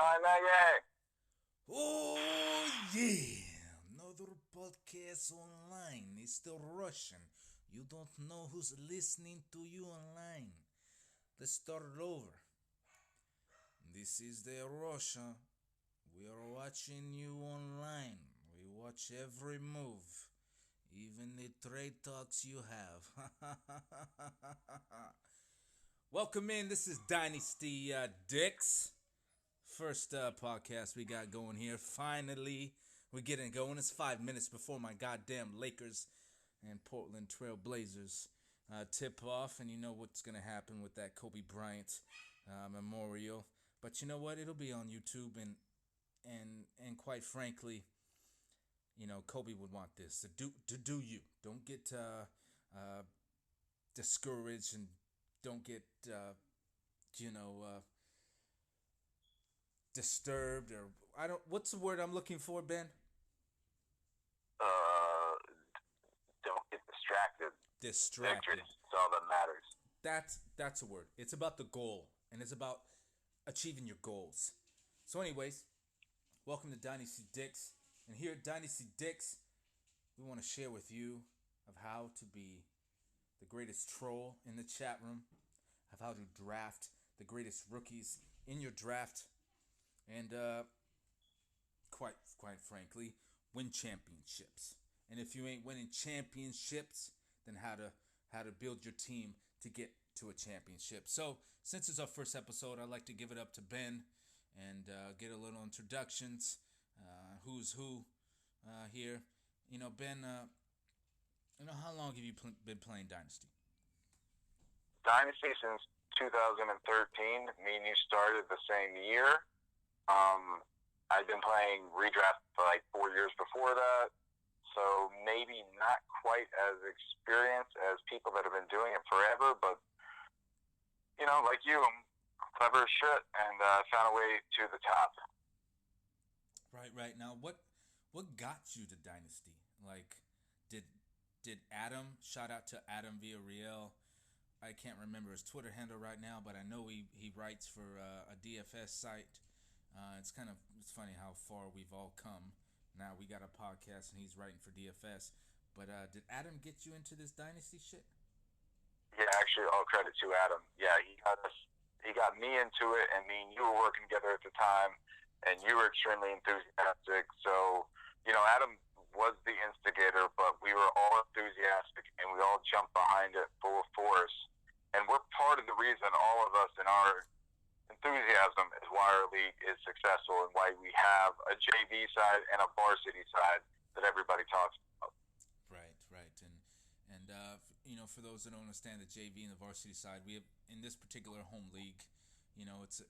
Hi, Maggie. Oh, yeah. Another podcast online. It's the Russian. You don't know who's listening to you online. Let's start it over. This is the Russia. We are watching you online. We watch every move, even the trade talks you have. Welcome in. This is Dynasty Dicks. First podcast we got going here. Finally, we're getting going. It's 5 minutes before my goddamn Lakers and Portland Trail Blazers tip off, and you know what's gonna happen with that Kobe Bryant memorial. But you know what? It'll be on YouTube, and quite frankly, Kobe would want this to do you. Don't get discouraged and don't get you know disturbed, or I don't. What's the word I'm looking for, Ben? Uh, don't get distracted. Victory Distracted. is all that matters. That's a word. It's about the goal, and it's about achieving your goals. So, anyways, welcome to Dynasty Dicks, and here at Dynasty Dicks, we want to share with you of how to be the greatest troll in the chat room, of how to draft the greatest rookies in your draft, and quite frankly, win championships. And if you ain't winning championships, then how to build your team to get to a championship. So since it's our first episode, I'd like to give it up to Ben and get a little introductions. Who's who here? Ben. How long have you been playing Dynasty? Dynasty since 2013. Me and you started the same year. I've been playing redraft for like 4 years before that. So maybe not quite as experienced as people that have been doing it forever, but like you, I'm clever as shit, and found a way to the top. Right. Now, what got you to Dynasty? Like, did did Adam? Shout out to Adam Villarreal. I can't remember his Twitter handle right now, but I know he writes for a DFS site. It's funny how far we've all come. Now we got a podcast and he's writing for DFS. But did Adam get you into this Dynasty shit? Yeah, actually, all credit to Adam. Yeah, he got us. He got me into it, and me and you were working together at the time, and you were extremely enthusiastic. So, Adam was the instigator, but we were all enthusiastic, and we all jumped behind it full force. And we're part of the reason, all of us, in our enthusiasm is why our league is successful and why we have a JV side and a varsity side that everybody talks about. Right, and for those that don't understand the JV and the varsity side, we have in this particular home league.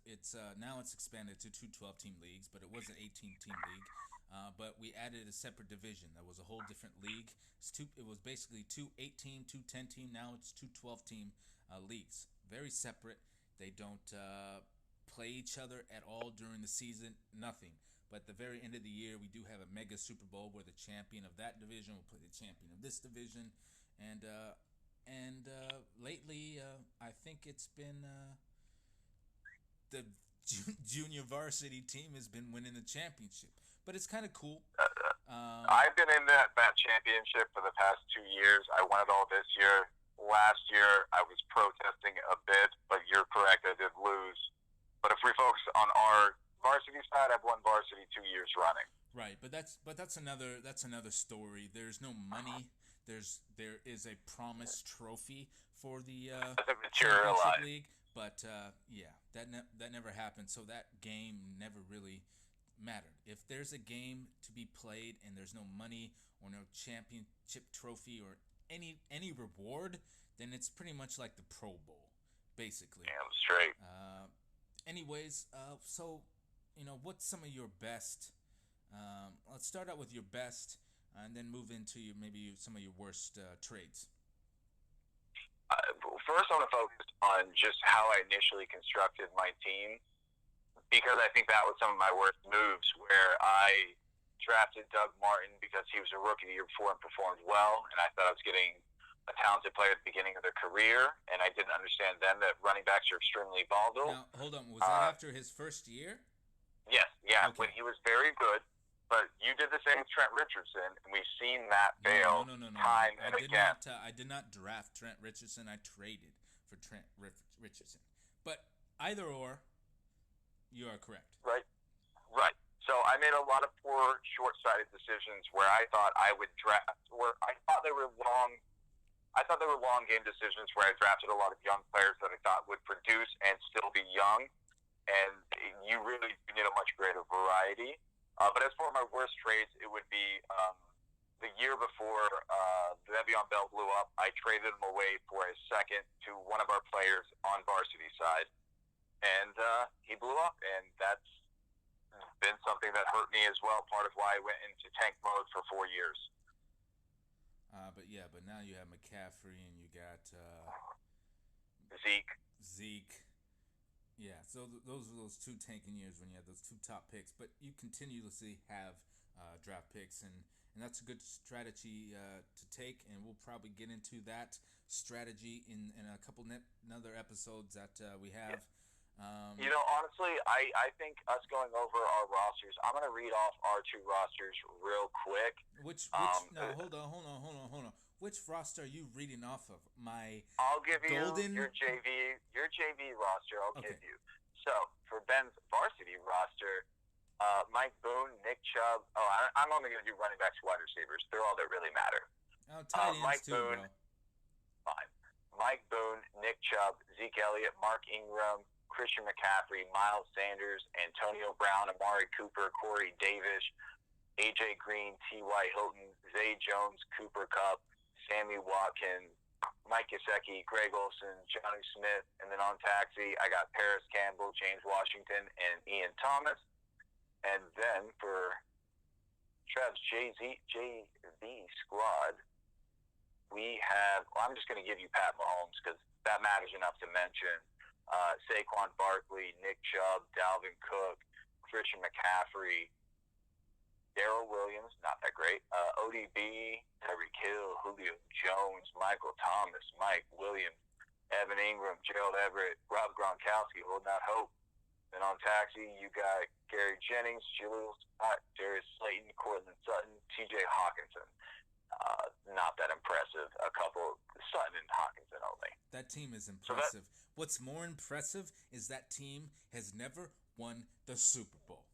It's now it's expanded to two 12-team leagues, but it was an 18-team league. But we added a separate division. That was a whole different league. It was basically two 8-team, two 10-team. Now it's two 12-team leagues. Very separate. They don't play each other at all during the season. Nothing. But at the very end of the year, we do have a mega Super Bowl where the champion of that division will play the champion of this division. And lately, I think it's been the junior varsity team has been winning the championship. But it's kind of cool. I've been in that championship for the past 2 years. I won it all this year. Last year, I was protesting a bit, but you're correct, I did lose. But if we focus on our varsity side, I've won varsity 2 years running. Right, but that's another story. There's no money. There is a promised trophy for the championship league, but that never happened. So that game never really mattered. If there's a game to be played and there's no money or no championship trophy or any reward, then it's pretty much like the Pro Bowl, basically. Damn straight. Anyways, so what's some of your best? Let's start out with your best, and then move into maybe some of your worst trades. First, I want to focus on just how I initially constructed my team, because I think that was some of my worst moves, where I drafted Doug Martin because he was a rookie the year before and performed well, and I thought I was getting a talented player at the beginning of their career, and I didn't understand then that running backs are extremely volatile. Now, hold on. Was that after his first year? Yes, yeah, Okay. when he was very good. But you did the same with Trent Richardson, and we've seen that No, no, fail no, no, no, no. time and again. I did not draft Trent Richardson. I traded for Richardson. But either or, you are correct. Right, right. So I made a lot of poor, short-sighted decisions where I thought I would draft, where I thought they were long. I thought they were long game decisions where I drafted a lot of young players that I thought would produce and still be young. And you really need a much greater variety. But as for my worst trades, it would be the year before Le'Veon Bell blew up. I traded him away for a second to one of our players on varsity side, and he blew up, and that's been something that hurt me as well. Part of why I went into tank mode for 4 years. But now you have McCaffrey and you got Zeke. Zeke. Yeah, so those were those two tanking years when you had those two top picks. But you continuously have draft picks, and that's a good strategy to take. And we'll probably get into that strategy in a couple other episodes that we have. Honestly, I think us going over our rosters, I'm going to read off our two rosters real quick. Hold on. Which roster are you reading off of? I'll give you your JV roster. I'll give you. So for Ben's varsity roster, Mike Boone, Nick Chubb. Oh, I'm only going to do running backs, wide receivers. They're all that really matter. Tight ends Mike too, Boone, bro. fine. Mike Boone, Nick Chubb, Zeke Elliott, Mark Ingram, Christian McCaffrey, Miles Sanders, Antonio Brown, Amari Cooper, Corey Davis, AJ Green, T.Y. Hilton, Zay Jones, Cooper Kupp, Sammy Watkins, Mike Gesicki, Greg Olson, Johnny Smith, and then on taxi, I got Paris Campbell, James Washington, and Ian Thomas. And then for Trev's JV squad, we have, I'm just going to give you Pat Mahomes because that matters enough to mention. Saquon Barkley, Nick Chubb, Dalvin Cook, Christian McCaffrey, Darrell Williams, not that great, ODB, Tyreek Hill, Julio Jones, Michael Thomas, Mike Williams, Evan Ingram, Gerald Everett, Rob Gronkowski, holding out hope. Then on taxi, you got Gary Jennings, Julius Scott, Darius Slayton, Cortland Sutton, TJ Hawkinson. Not that impressive. A couple, Sutton and Hawkinson only. That team is impressive. What's more impressive is that team has never won the Super Bowl.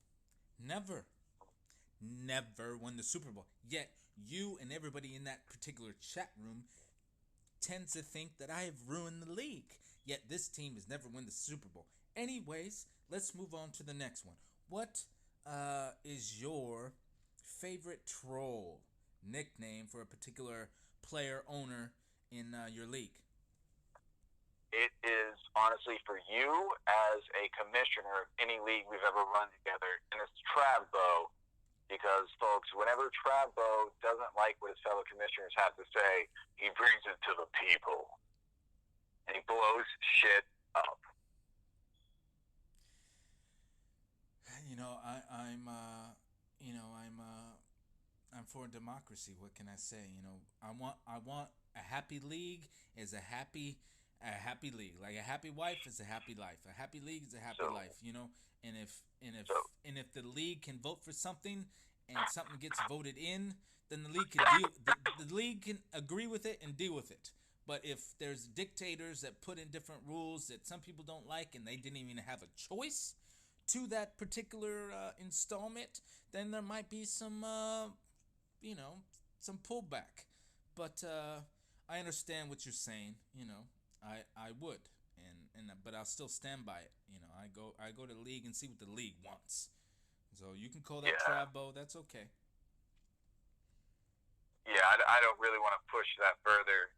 Never won the Super Bowl. Yet, you and everybody in that particular chat room tends to think that I have ruined the league. Yet, this team has never won the Super Bowl. Anyways, let's move on to the next one. What is your favorite troll nickname for a particular player owner in your league? It is honestly for you as a commissioner of any league we've ever run together, and it's Travbo. Because, folks, whenever Travbo doesn't like what his fellow commissioners have to say, he brings it to the people. And he blows shit up. I'm for democracy. What can I say? I want a happy league is a happy league. Like a happy wife is a happy life. A happy league is a happy life. And if the league can vote for something and something gets voted in, then the league can the league can agree with it and deal with it. But if there's dictators that put in different rules that some people don't like and they didn't even have a choice to that particular installment, then there might be some some pullback. But I understand what you're saying. I would, but I'll still stand by it. I go to the league and see what the league wants. So you can call that Travbo. That's okay. Yeah, I don't really want to push that further.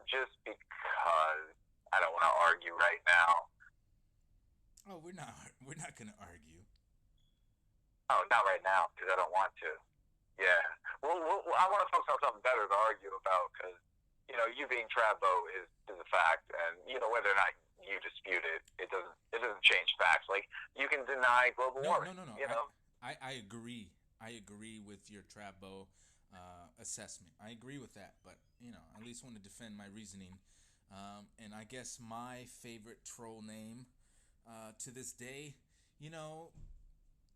Just because I don't want to argue right now. Oh, we're not gonna argue. Oh, not right now because I don't want to. Yeah. Well, I want to focus on something better to argue about because you being Travbo is a fact, and whether or not you dispute it, it doesn't change facts. Like you can deny global warming. No. I agree. I agree with your Travbo assessment. I agree with that, but I at least want to defend my reasoning. And I guess my favorite troll name to this day you know,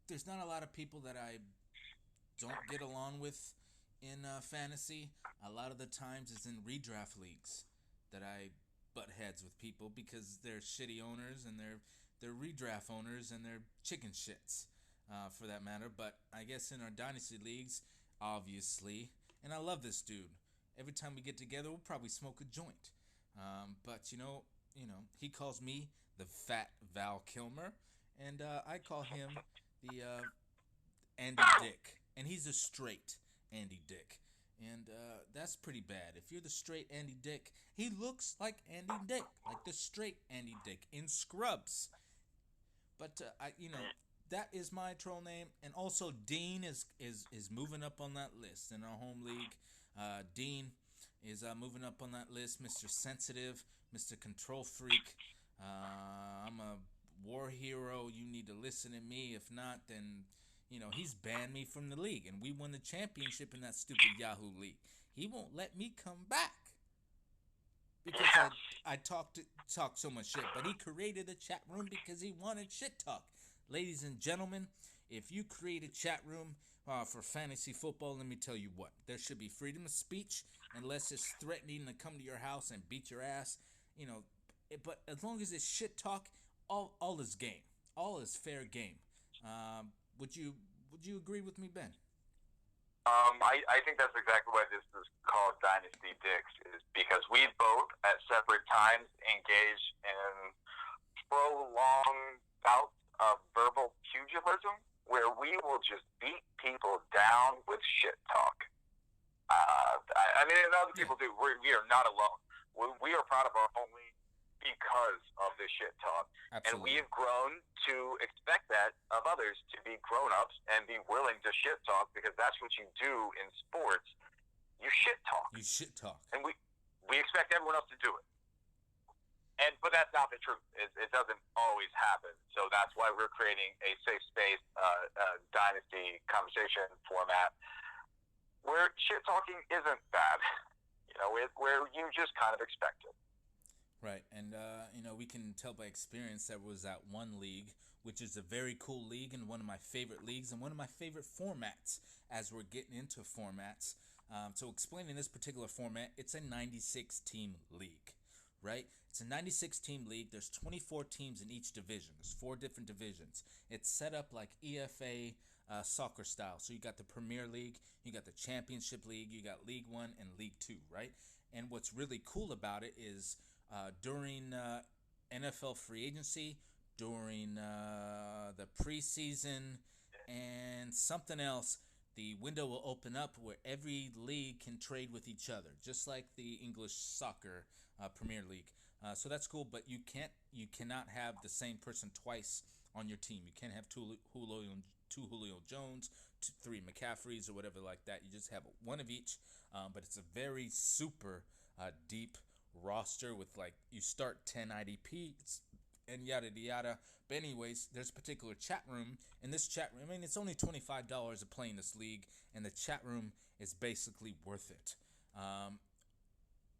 there's not a lot of people that I don't get along with in fantasy. A lot of the times it's in redraft leagues that I butt heads with people because they're shitty owners and they're redraft owners and they're chicken shits, for that matter. But I guess in our dynasty leagues, obviously, and I love this dude. Every time we get together, we'll probably smoke a joint. But he calls me the Fat Val Kilmer, and I call him the Andy Dick, and he's a straight Andy Dick, and that's pretty bad. If you're the straight Andy Dick, he looks like Andy Dick, like the straight Andy Dick in Scrubs. But that is my troll name, and also Dean is moving up on that list in our home league. Dean is moving up on that list, Mr. Sensitive, Mr. Control Freak. I'm a war hero. You need to listen to me. If not, then he's banned me from the league, and we won the championship in that stupid Yahoo league. He won't let me come back because I talk so much shit. But he created a chat room because he wanted shit talk. Ladies and gentlemen, if you create a chat room for fantasy football, let me tell you what. There should be freedom of speech unless it's threatening to come to your house and beat your ass. But as long as it's shit talk, all is game. All is fair game. Would you agree with me, Ben? I think that's exactly why this is called Dynasty Dicks, is because we both at separate times engage in prolonged bouts of verbal pugilism where we will just beat people down with shit talk. I mean, and other people do. We are not alone. We are proud of our home league because of this shit talk. Absolutely. And we have grown to expect that of others, to be grown-ups and be willing to shit talk, because that's what you do in sports. You shit talk. You shit talk. And we expect everyone else to do it. But that's not the truth. It doesn't always happen. So that's why we're creating a safe space dynasty conversation format where shit talking isn't bad. Where you just kind of expect it. Right, and we can tell by experience that was that one league, which is a very cool league and one of my favorite leagues and one of my favorite formats as we're getting into formats. So explaining this particular format, it's a 96-team league, right? It's a 96-team league. There's 24 teams in each division. There's 4 different divisions. It's set up like EFA soccer style. So you got the Premier League, you got the Championship League, you got League 1 and League 2, right? And what's really cool about it is during NFL free agency, during the preseason, and something else, the window will open up where every league can trade with each other, just like the English soccer Premier League. So that's cool, but you cannot have the same person twice on your team. You can't have two Julio Jones, 3 McCaffreys, or whatever like that. You just have one of each, but it's a very super deep roster with, like, you start 10 IDPs and yada yada. But anyways, there's a particular chat room. In this chat room, I mean, it's only $25 to play in this league, and the chat room is basically worth it.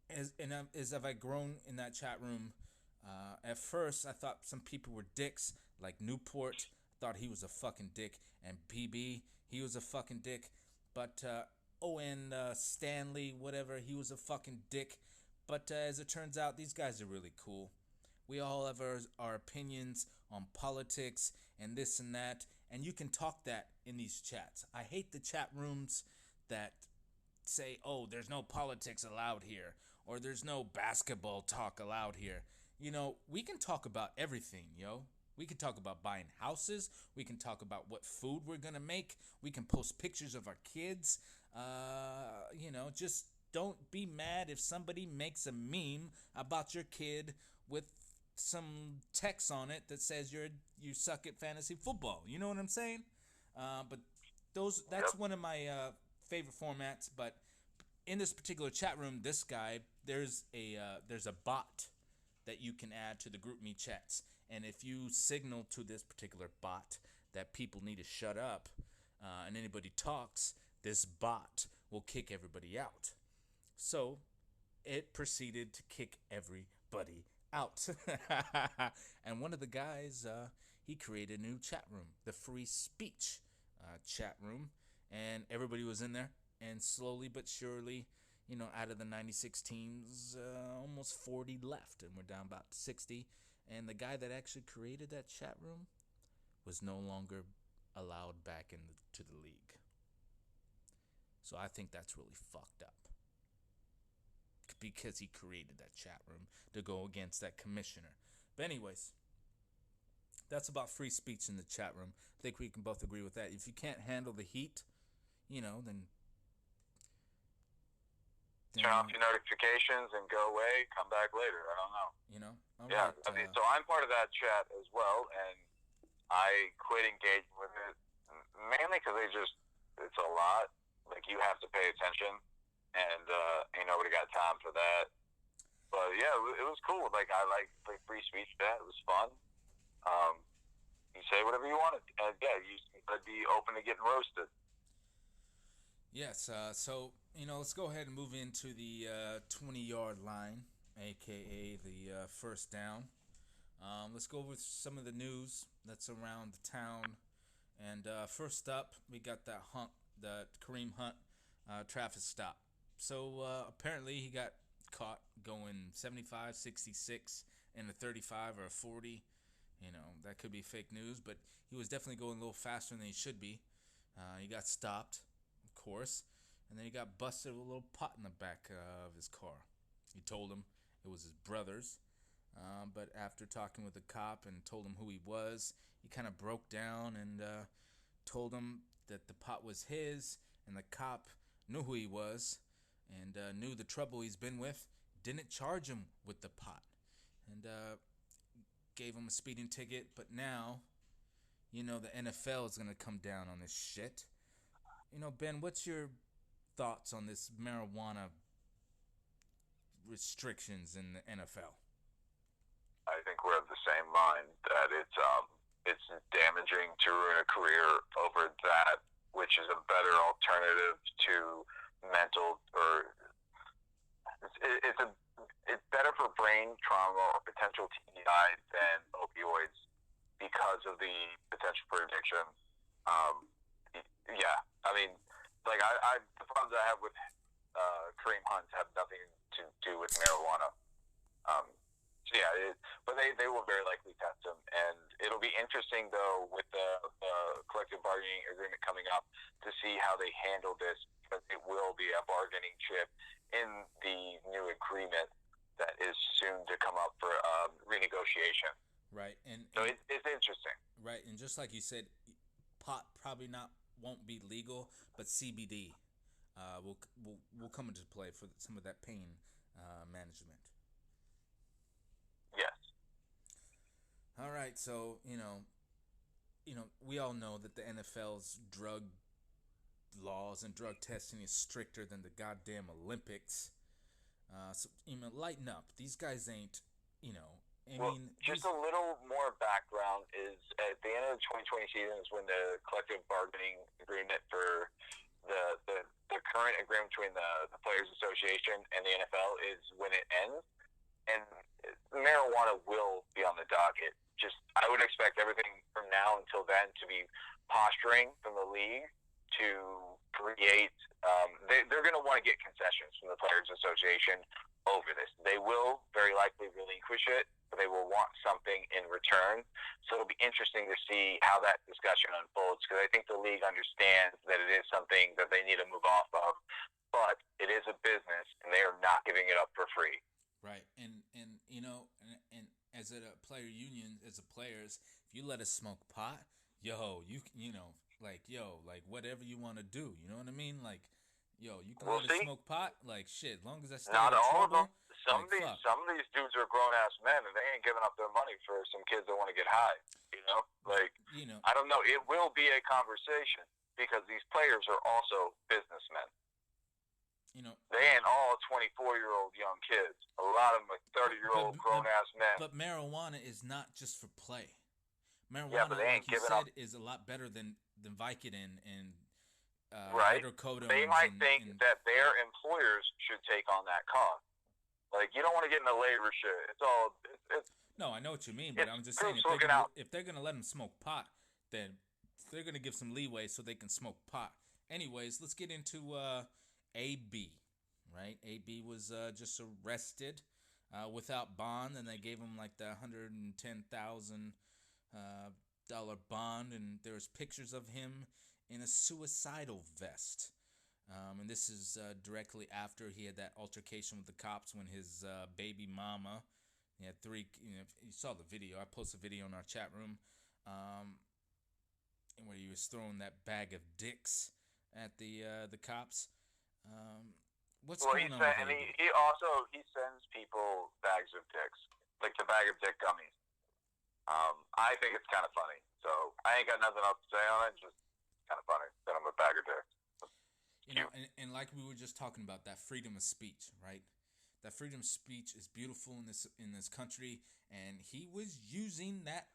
As I've grown in that chat room, at first I thought some people were dicks, like Newport. Thought he was a fucking dick, and BB, he was a fucking dick. But Stanley, whatever, he was a fucking dick. But as it turns out, these guys are really cool. We all have our opinions on politics and this and that, and you can talk that in these chats. I hate the chat rooms that say, oh, there's no politics allowed here, or there's no basketball talk allowed here. We can talk about everything, yo. We can talk about buying houses. We can talk about what food we're going to make. We can post pictures of our kids. Just don't be mad if somebody makes a meme about your kid with some text on it that says you suck at fantasy football. You know what I'm saying? But that's one of my favorite formats. But in this particular chat room, this guy, there's a bot that you can add to the GroupMe chats. And if you signal to this particular bot that people need to shut up and anybody talks, this bot will kick everybody out. So it proceeded to kick everybody out. And one of the guys, he created a new chat room, the free speech chat room, and everybody was in there. And slowly but surely, out of the 96 teams, almost 40 left, and we're down about 60. And the guy that actually created that chat room was no longer allowed back into the league. So I think that's really fucked up, because he created that chat room to go against that commissioner. But anyways, that's about free speech in the chat room. I think we can both agree with that. If you can't handle the heat, then turn off your notifications and go away. Come back later. I don't know. All yeah. right, I mean, so I'm part of that chat as well, and I quit engaging with it mainly because it's a lot. Like, you have to pay attention, and ain't nobody got time for that. But yeah, it was cool. Like, I like free speech. That it was fun. You say whatever you wanted, and yeah, you gotta be open to getting roasted. Yes, so, let's go ahead and move into the 20-yard line, a.k.a. the first down. Let's go over some of the news that's around the town. And first up, we got the Kareem Hunt traffic stop. So apparently he got caught going 75, 66, and a 35 or a 40. That could be fake news, but he was definitely going a little faster than he should be. He got stopped, course, and then he got busted with a little pot in the back of his car. He told him it was his brother's, but after talking with the cop and told him who he was, he kind of broke down and told him that the pot was his, and the cop knew who he was and knew the trouble he's been with, didn't charge him with the pot, and gave him a speeding ticket. But now, the NFL is going to come down on this shit. Ben, what's your thoughts on this marijuana restrictions in the NFL? I think we're of the same mind that it's damaging to ruin a career over that, which is a better alternative to mental, or it's better for brain trauma or potential TBI than opioids because of the potential for addiction. Yeah, I mean, like, the problems I have with Kareem Hunt have nothing to do with marijuana. So yeah, but they will very likely test him, and it'll be interesting though with the collective bargaining agreement coming up to see how they handle this, because it will be a bargaining chip in the new agreement that is soon to come up for renegotiation. Right, so it's interesting. Right, and just like you said, pot probably won't be legal, but CBD will come into play for some of that pain management. Yes. All right, so we all know that the NFL's drug laws and drug testing is stricter than the goddamn Olympics. So lighten up. These guys ain't, just a little more background is at the end of the 2020 season is when the collective bargaining agreement for the current agreement between the Players Association and the NFL is when it ends, and marijuana will be on the docket. I would expect everything from now until then to be posturing from the league to create. They're going to want to get concessions from the Players Association over this. They will very likely relinquish it, but they will want something in return. So it'll be interesting to see how that discussion unfolds, because I think the league understands that it is something that they need to move off of, but it is a business, and they are not giving it up for free. Right, and as a player union, as a players, if you let us smoke pot, like whatever you want to do, you know what I mean? Like, you can let us smoke pot, like shit, as long as I stay out of trouble. Some of these dudes are grown ass men, and they ain't giving up their money for some kids that want to get high. I don't know. It will be a conversation, because these players are also businessmen. They ain't all 24-year-old young kids. A lot of them are 30-year-old grown-ass men. But marijuana is not just for play. Marijuana, yeah, but they ain't like you said, is a lot better than Vicodin and right. hydrocodone. They might think that their employers should take on that cost. Like, you don't want to get into labor shit. No, I know what you mean, but I'm just saying Proof's looking out. if they're gonna let them smoke pot, then they're gonna give some leeway so they can smoke pot. Anyways, let's get into AB. Right, AB was just arrested without bond, and they gave him like the $110,000 bond, and there's pictures of him in a suicidal vest. And this is directly after he had that altercation with the cops when his baby mama. He had three. You saw the video. I posted a video in our chat room, where he was throwing that bag of dicks at the cops. What's going on? And he sends people bags of dicks, like the bag of dick gummies. I think it's kind of funny. So I ain't got nothing else to say on it. Just kind of funny that I'm a bag of dicks. And like we were just talking about, that freedom of speech, right? That freedom of speech is beautiful in this country, and he was using that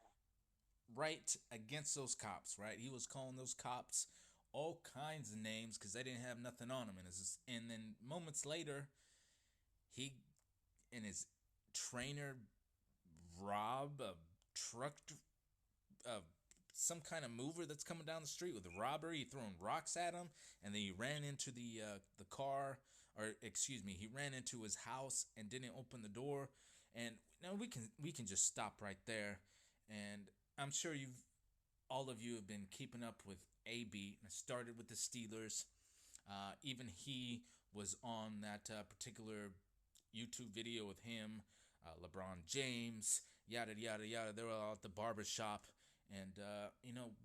right against those cops, right? He was calling those cops all kinds of names because they didn't have nothing on him, and then moments later, he and his trainer rob a truck, some kind of mover that's coming down the street with a robbery. He throwing rocks at him, and then he ran into the car, or excuse me, he ran into his house and didn't open the door. And now we can just stop right there. And I'm sure all of you have been keeping up with AB. It started with the Steelers. Even he was on that particular YouTube video with him, LeBron James, yada yada yada. They were all at the barbershop. And,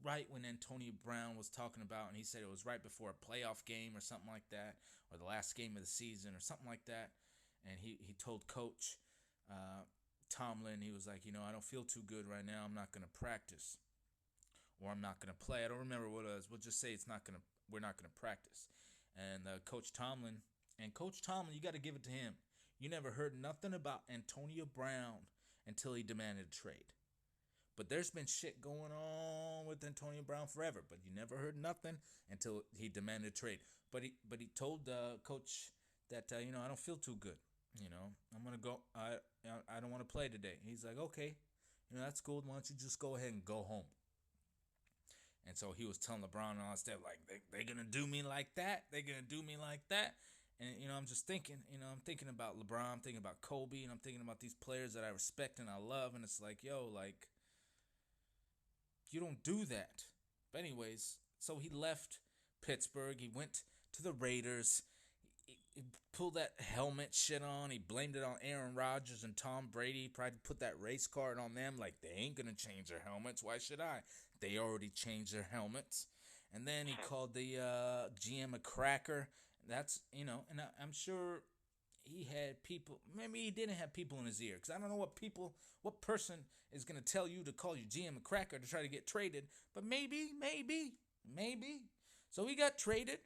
right when Antonio Brown was talking about, and he said it was right before a playoff game or something like that, or the last game of the season or something like that, and he told Coach Tomlin, he was like, I don't feel too good right now. I'm not going to practice, or I'm not going to play. I don't remember what it was. We'll just say we're not going to practice. And Coach Tomlin, you got to give it to him. You never heard nothing about Antonio Brown until he demanded a trade. But there's been shit going on with Antonio Brown forever. But you never heard nothing until he demanded a trade. But he told Coach that I don't feel too good. I'm gonna go. I don't want to play today. He's like, okay, that's cool. Why don't you just go ahead and go home? And so he was telling LeBron and all that stuff, like they're gonna do me like that. They're gonna do me like that. And I'm just thinking. I'm thinking about LeBron. I'm thinking about Kobe, and I'm thinking about these players that I respect and I love. And it's like, you don't do that. But anyways, so he left Pittsburgh. He went to the Raiders. He pulled that helmet shit on. He blamed it on Aaron Rodgers and Tom Brady. Tried to put that race card on them. Like, they ain't going to change their helmets. Why should I? They already changed their helmets. And then he called the GM a cracker. That's, and I'm sure he had people. Maybe he didn't have people in his ear. Because I don't know what person is going to tell you to call your GM a cracker to try to get traded. But maybe. So he got traded.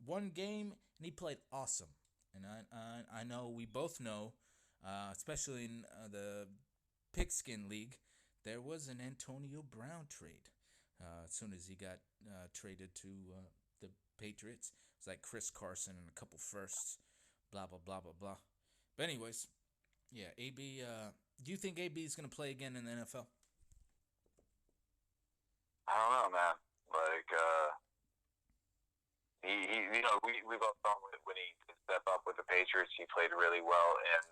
One game, and he played awesome. And I know, we both know, especially in the Pigskin League, there was an Antonio Brown trade. As soon as he got traded to the Patriots, it was like Chris Carson and a couple firsts, blah, blah, blah, blah, blah. But anyways, yeah, AB, do you think AB is going to play again in the NFL? I don't know, man. Like, we both saw when he stepped up with the Patriots, he played really well, and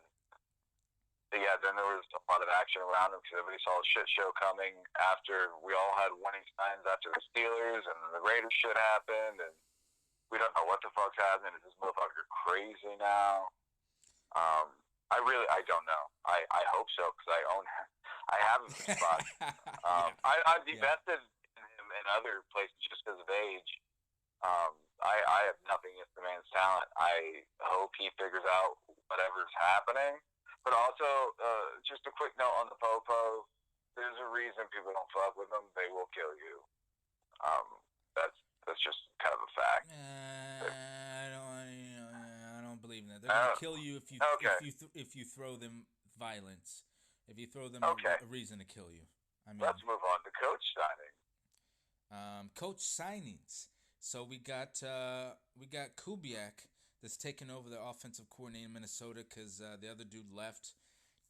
yeah, then there was a lot of action around him because everybody saw a shit show coming after we all had winning signs after the Steelers, and the Raiders shit happened, and we don't know what the fuck's happening. Is this motherfucker crazy now? I don't know. I hope so because I have him in spot. I've invested in him in other places just because of age. I have nothing against the man's talent. I hope he figures out whatever's happening. But also, just a quick note on the Popo. There's a reason people don't fuck with them. They will kill you. That's just kind of a fact. I don't believe in that. They're gonna kill you if you throw them violence. If you throw them a reason to kill you. I mean, let's move on to coach signing. Coach signings. So we got Kubiak that's taking over the offensive coordinator in Minnesota because the other dude left.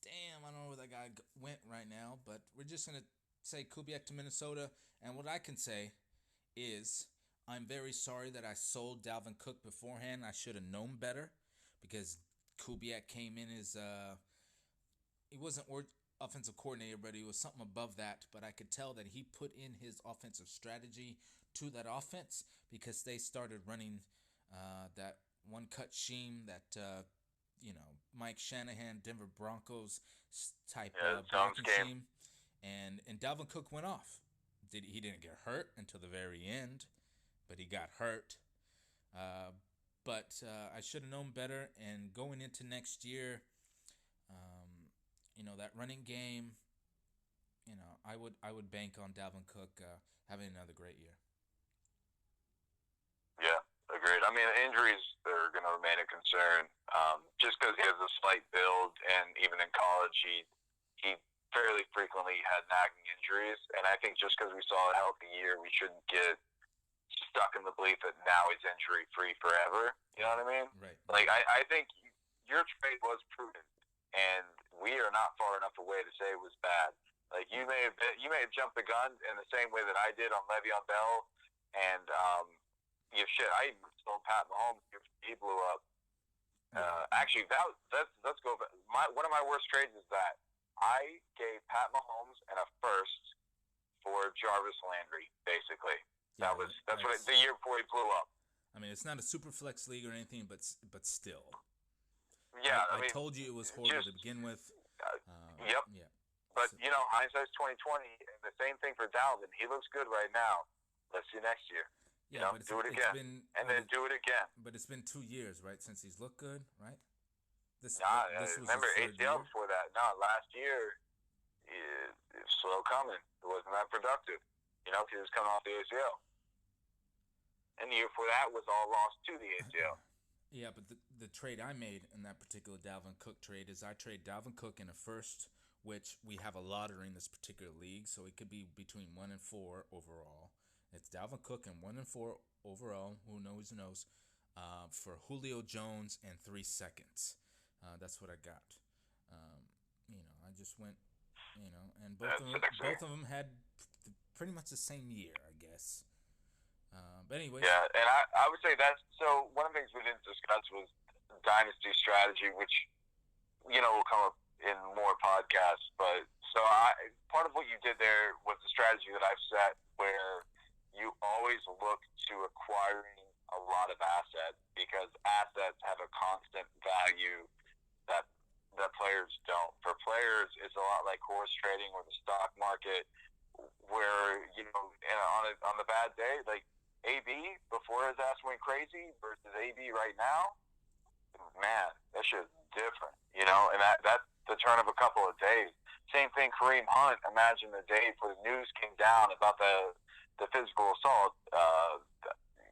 damn, I don't know where that guy went right now, but we're just going to say Kubiak to Minnesota. And what I can say is I'm very sorry that I sold Dalvin Cook beforehand. I should have known better because Kubiak came in as he wasn't offensive coordinator, but he was something above that. But I could tell that he put in his offensive strategy to that offense because they started running that one cut scheme that Mike Shanahan, Denver Broncos type blocking scheme, and Dalvin Cook went off. He didn't get hurt until the very end, but he got hurt. But I should have known better. And going into next year, that running game, I would bank on Dalvin Cook having another great year. Yeah, agreed. I mean, injuries are going to remain a concern. Just because he has a slight build, and even in college, he fairly frequently had nagging injuries. And I think just because we saw a healthy year, we shouldn't get stuck in the belief that now he's injury-free forever. You know what I mean? Right. Like, I think your trade was prudent, and we are not far enough away to say it was bad. Like, you may have jumped the gun in the same way that I did on Le'Veon Bell, and I even sold Pat Mahomes. He blew up. Actually, let's go. One of my worst trades is that I gave Pat Mahomes and a first for Jarvis Landry, basically. Yeah, that's what the year before he blew up. I mean, it's not a super flex league or anything, but still. Yeah, I told you it was horrible to begin with. Yep. Yeah. But hindsight's 2020, and the same thing for Dalvin. He looks good right now. Let's see next year. Yeah, but do it again, do it again. But it's been 2 years, right, since he's looked good, right? This remember ACL before that. No, last year, it was slow coming. It wasn't that productive, because he was coming off the ACL. And the year before that was all lost to the ACL. Yeah, but the trade I made in that particular Dalvin Cook trade is I trade Dalvin Cook in a first, which we have a lottery in this particular league, so it could be between 1 and 4 overall. It's Dalvin Cook and 1 and 4 overall. Who knows? For Julio Jones and 3 seconds. That's what I got. I just went. And both of them had pretty much the same year, I guess. But anyway. Yeah, and I would say that's so. One of the things we didn't discuss was dynasty strategy, which will come up in more podcasts. But so part of what you did there was the strategy that I've set, where you always look to acquiring a lot of assets because assets have a constant value that players don't. For players, it's a lot like horse trading or the stock market, where on the bad day, like AB before his ass went crazy versus AB right now, man, that shit's different, and that's the turn of a couple of days. Same thing, Kareem Hunt. Imagine the day before the news came down about the physical assault.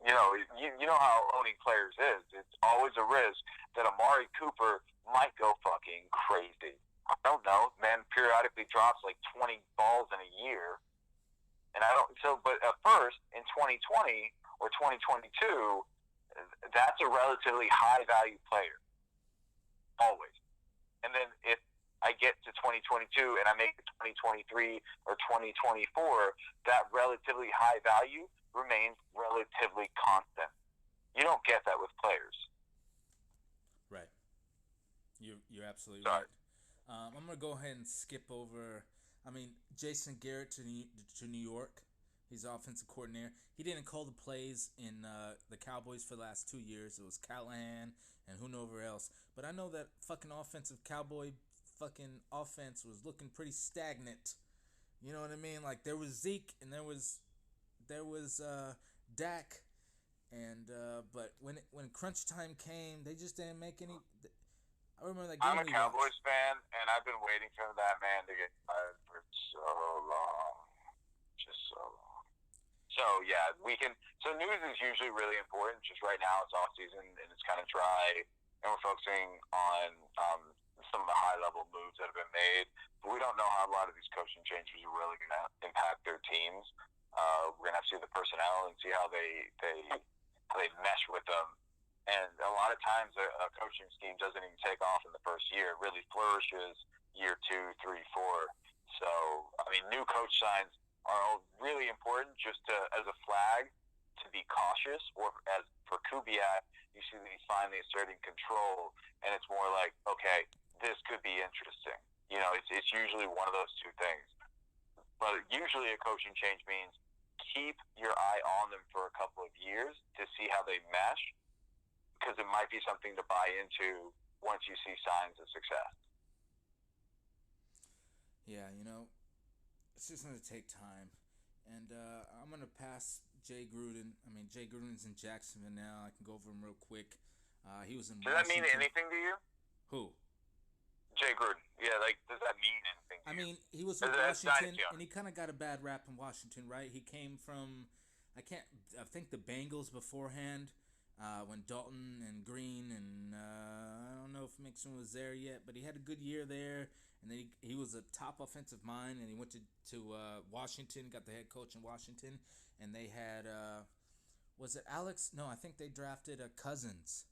You know how owning players is. It's always a risk that Amari Cooper might go fucking crazy. I don't know. Man periodically drops like 20 balls in a year. And but at first, in 2020 or 2022, that's a relatively high-value player. Always. And then if I get to 2022 and I make it 2023 or 2024, that relatively high value remains relatively constant. You don't get that with players. Right. You're absolutely right. I'm going to go ahead and skip over. Jason Garrett to New York. He's offensive coordinator. He didn't call the plays in the Cowboys for the last 2 years. It was Callahan and who knows else. But I know that fucking offensive Cowboy fucking offense was looking pretty stagnant. You know what I mean? Like there was Zeke and there was Dak, and but when crunch time came, they just didn't make any. I remember that game. I'm a Cowboys fan, and I've been waiting for that man to get fired for so long, just so long. So yeah, we can. So news is usually really important. Just right now, it's off season and it's kind of dry, and we're focusing on some of the high level moves that have been made. But we don't know how a lot of these coaching changes are really going to impact their teams. We're going to have to see the personnel and see how they mesh with them. And a lot of times a coaching scheme doesn't even take off in the first year. It really flourishes year 2, 3, 4. So, I mean, new coach signs are all really important just to, as a flag to be cautious, or as for Kubiak, you see that he's finally asserting control, and it's more like, okay, this could be interesting. It's usually one of those two things. But usually a coaching change means keep your eye on them for a couple of years to see how they mesh, because it might be something to buy into once you see signs of success. Yeah, it's just going to take time. And I'm going to pass Jay Gruden. I mean, Jay Gruden's in Jacksonville now. I can go over him real quick. He was in Does Washington. that mean anything to you? Who? Jay Gruden. Yeah, does that mean anything to you? I mean, he was with Washington, and he kind of got a bad rap in Washington, right? He came from, I think the Bengals beforehand, when Dalton and Green, and I don't know if Mixon was there yet, but he had a good year there. And then he was a top offensive mind, and he went to Washington, got the head coach in Washington, and they had, was it Alex? No, I think they drafted Cousins.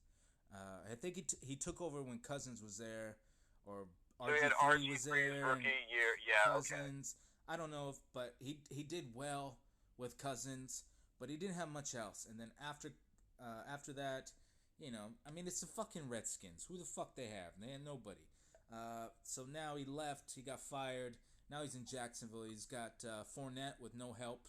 I think he took over when Cousins was there, or RG3 was there. Rookie year, yeah, Cousins. Okay. I don't know but he did well with Cousins, but he didn't have much else. And then after that, I mean, it's the fucking Redskins. Who the fuck they have? They had nobody. So now he left. He got fired. Now he's in Jacksonville. He's got Fournette with no help.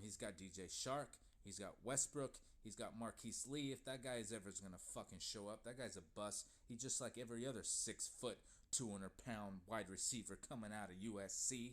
He's got DJ Shark. He's got Westbrook. He's got Marquise Lee. If that guy is ever going to fucking show up, that guy's a bust. He's just like every other 6 foot, 200-pound wide receiver coming out of USC.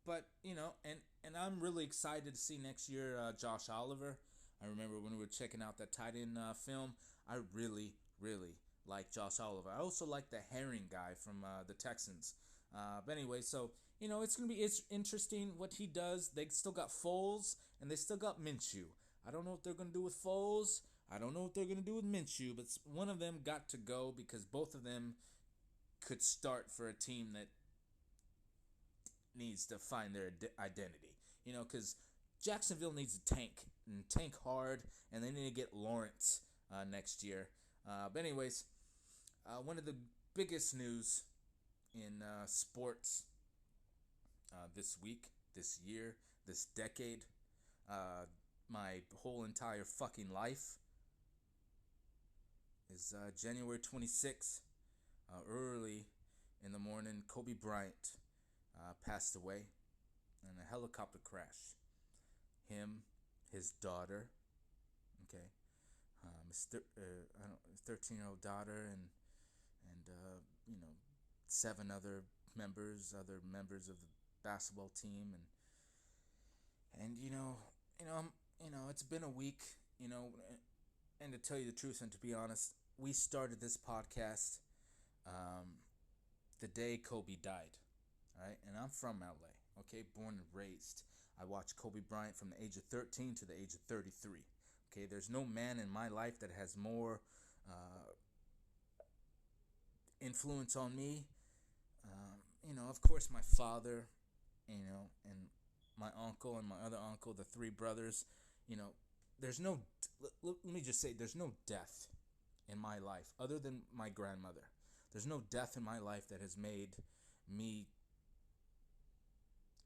But, and I'm really excited to see next year Josh Oliver. I remember when we were checking out that tight end film, I really, really like Josh Oliver. I also like the Herring guy from the Texans. But anyway, so, it's going to be interesting what he does. They still got Foles, and they still got Minshew. I don't know what they're going to do with Foles. I don't know what they're going to do with Minshew, but one of them got to go because both of them could start for a team that needs to find their identity. Because Jacksonville needs to tank, and tank hard, and they need to get Lawrence next year. But anyways, one of the biggest news in sports this week, this year, this decade, my whole entire fucking life is January 26th, early in the morning. Kobe Bryant passed away in a helicopter crash. Him, his daughter, his 13-year-old daughter, and 7 other members of the basketball team, and it's been a week, and to tell you the truth and to be honest, we started this podcast the day Kobe died, all right? And I'm from LA, okay, born and raised. I watched Kobe Bryant from the age of 13 to the age of 33. Okay, there's no man in my life that has more influence on me. Of course, my father, and my uncle and my other uncle, the 3 brothers. There's no, let me just say, there's no death in my life other than my grandmother. There's no death in my life that has made me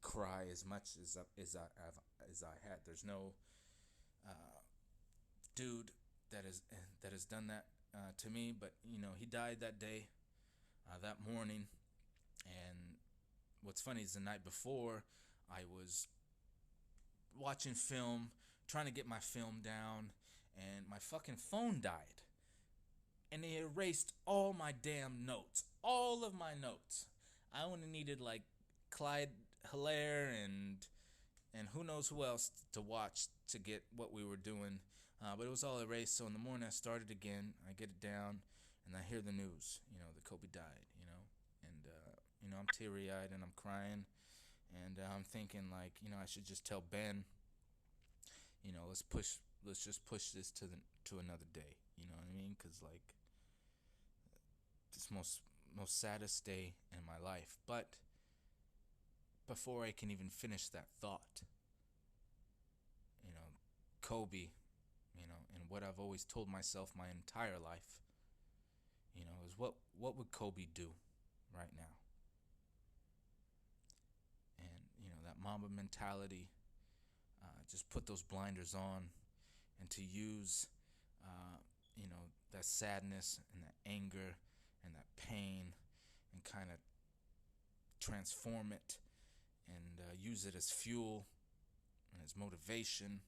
cry as much as I had. There's no dude that has done that to me, but he died that day, that morning. And what's funny is the night before, I was watching film, trying to get my film down, and my fucking phone died. And they erased all my damn notes. All of my notes. I only needed like Clyde Hilaire and who knows who else to watch to get what we were doing. But it was all erased. So in the morning I started again. I get it down, and I hear the news, that Kobe died, and I'm teary-eyed and I'm crying, and I'm thinking like, I should just tell Ben, let's just push this to another day. You know what I mean? Because like, this most saddest day in my life. But before I can even finish that thought, Kobe, and what I've always told myself my entire life, is what would Kobe do right now? And that Mamba mentality, just put those blinders on, and to use that sadness and that anger and that pain, and kind of transform it and use it as fuel and as motivation,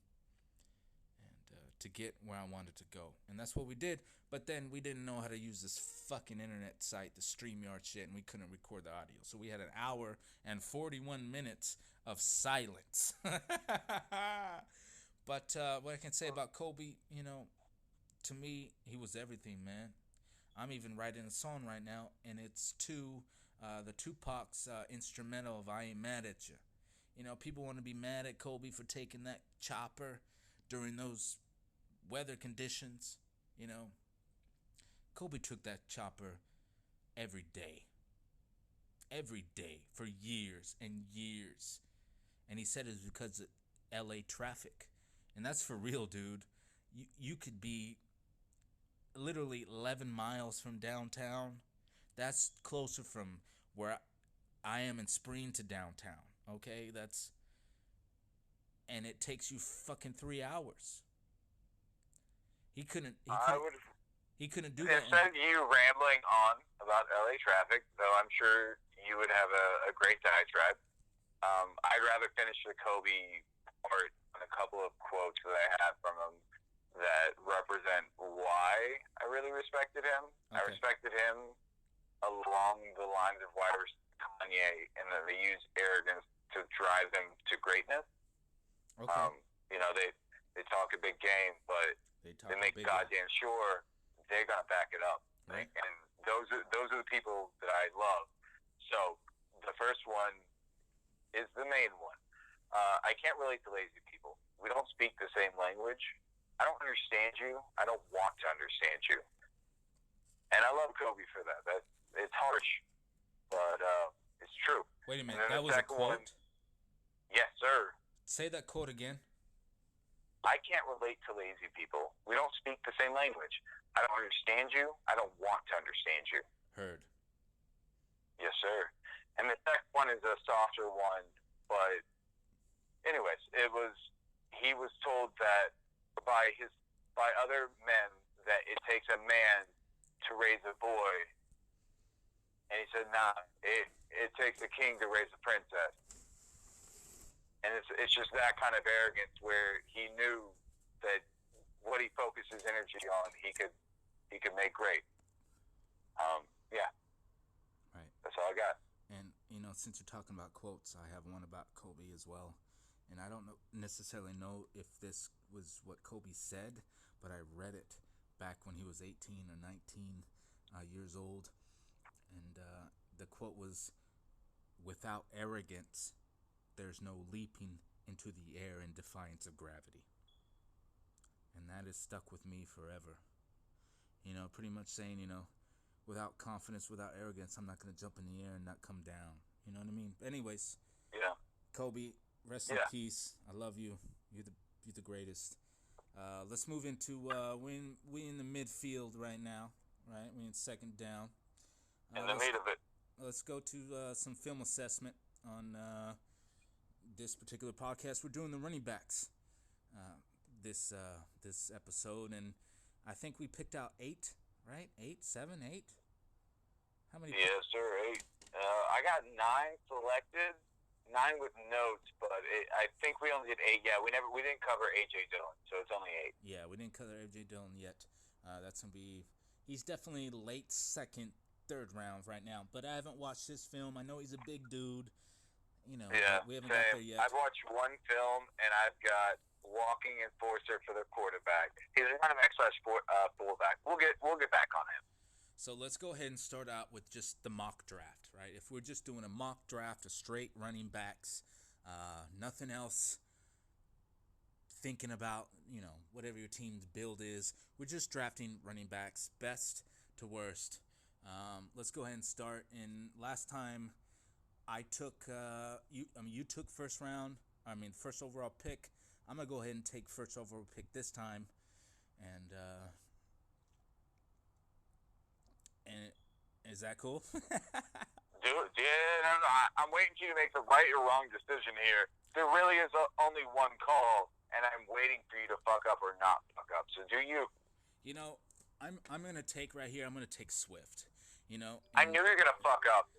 and to get where I wanted to go. And that's what we did. But then we didn't know how to use this fucking internet site, the StreamYard shit, and we couldn't record the audio. So we had an hour and 41 minutes of silence. But what I can say about Kobe, to me, he was everything, man. I'm even writing a song right now, and it's to the Tupac's instrumental of "I Ain't Mad at Ya." People want to be mad at Kobe for taking that chopper during those weather conditions. Kobe took that chopper every day for years and years, and he said it's because of LA traffic. And that's for real, dude. You could be literally 11 miles from downtown. That's closer from where I am in Spring to downtown. Okay, and it takes you fucking 3 hours. He couldn't do that. Instead of you rambling on about LA traffic, though I'm sure you would have a great diatribe, I'd rather finish the Kobe part on a couple of quotes that I have from him that represent why I really respected him. Okay. I respected him along the lines of why I respect Kanye, and that they use arrogance to drive them to greatness. Okay. They talk a big game, but they make goddamn sure they're gonna back it up. Right. And those are the people that I love. So the first one is the main one. I can't relate to lazy people. We don't speak the same language. I don't understand you. I don't want to understand you. And I love Kobe for that. It's harsh, but it's true. Wait a minute. That was a quote? Yes, sir. Say that quote again. I can't relate to lazy people. We don't speak the same language. I don't understand you. I don't want to understand you. Heard. Yes, sir. And the second one is a softer one, but anyways, he was told that by other men that it takes a man to raise a boy, and he said, nah, it takes a king to raise a princess. And it's just that kind of arrogance where he knew that what he focused his energy on, he could make great. Yeah. Right. That's all I got. And since you're talking about quotes, I have one about Kobe as well. And I don't necessarily know if this was what Kobe said, but I read it back when he was 18 or 19 years old. And the quote was, "Without arrogance, there's no leaping into the air in defiance of gravity." And that has stuck with me forever. Pretty much saying, without confidence, without arrogance, I'm not going to jump in the air and not come down. You know what I mean? Anyways, yeah. Kobe, rest in peace. I love you. You're the greatest. Let's move into we in the midfield right now, right? We in second down. In the meat of it. Let's go to some film assessment on this particular podcast. We're doing the running backs this episode, and I think we picked out 8, right? 8, 7, 8. How many? Yes, sir. 8. I got 9 selected. 9 with notes, but I think we only did 8. Yeah, we didn't cover AJ Dillon, so it's only 8. Yeah, we didn't cover AJ Dillon yet. That's gonna be. He's definitely late second, third round right now. But I haven't watched this film. I know he's a big dude. Yeah, we haven't got there yet. I've watched one film, and I've got walking enforcer for the quarterback. He's a running back / fullback. We'll get back on him. So let's go ahead and start out with just the mock draft, right? If we're just doing a mock draft of straight running backs, nothing else, thinking about, whatever your team's build is, we're just drafting running backs, best to worst. Let's go ahead and start. And last time I took, you took first overall pick. I'm going to go ahead and take first overall pick this time. And is that cool? Yeah, no, no, I'm waiting for you to make the right or wrong decision here. There really is only one call, and I'm waiting for you to fuck up or not fuck up. So do you? You know, I'm gonna take right here. I'm gonna take Swift. You know, I and knew you were gonna fuck up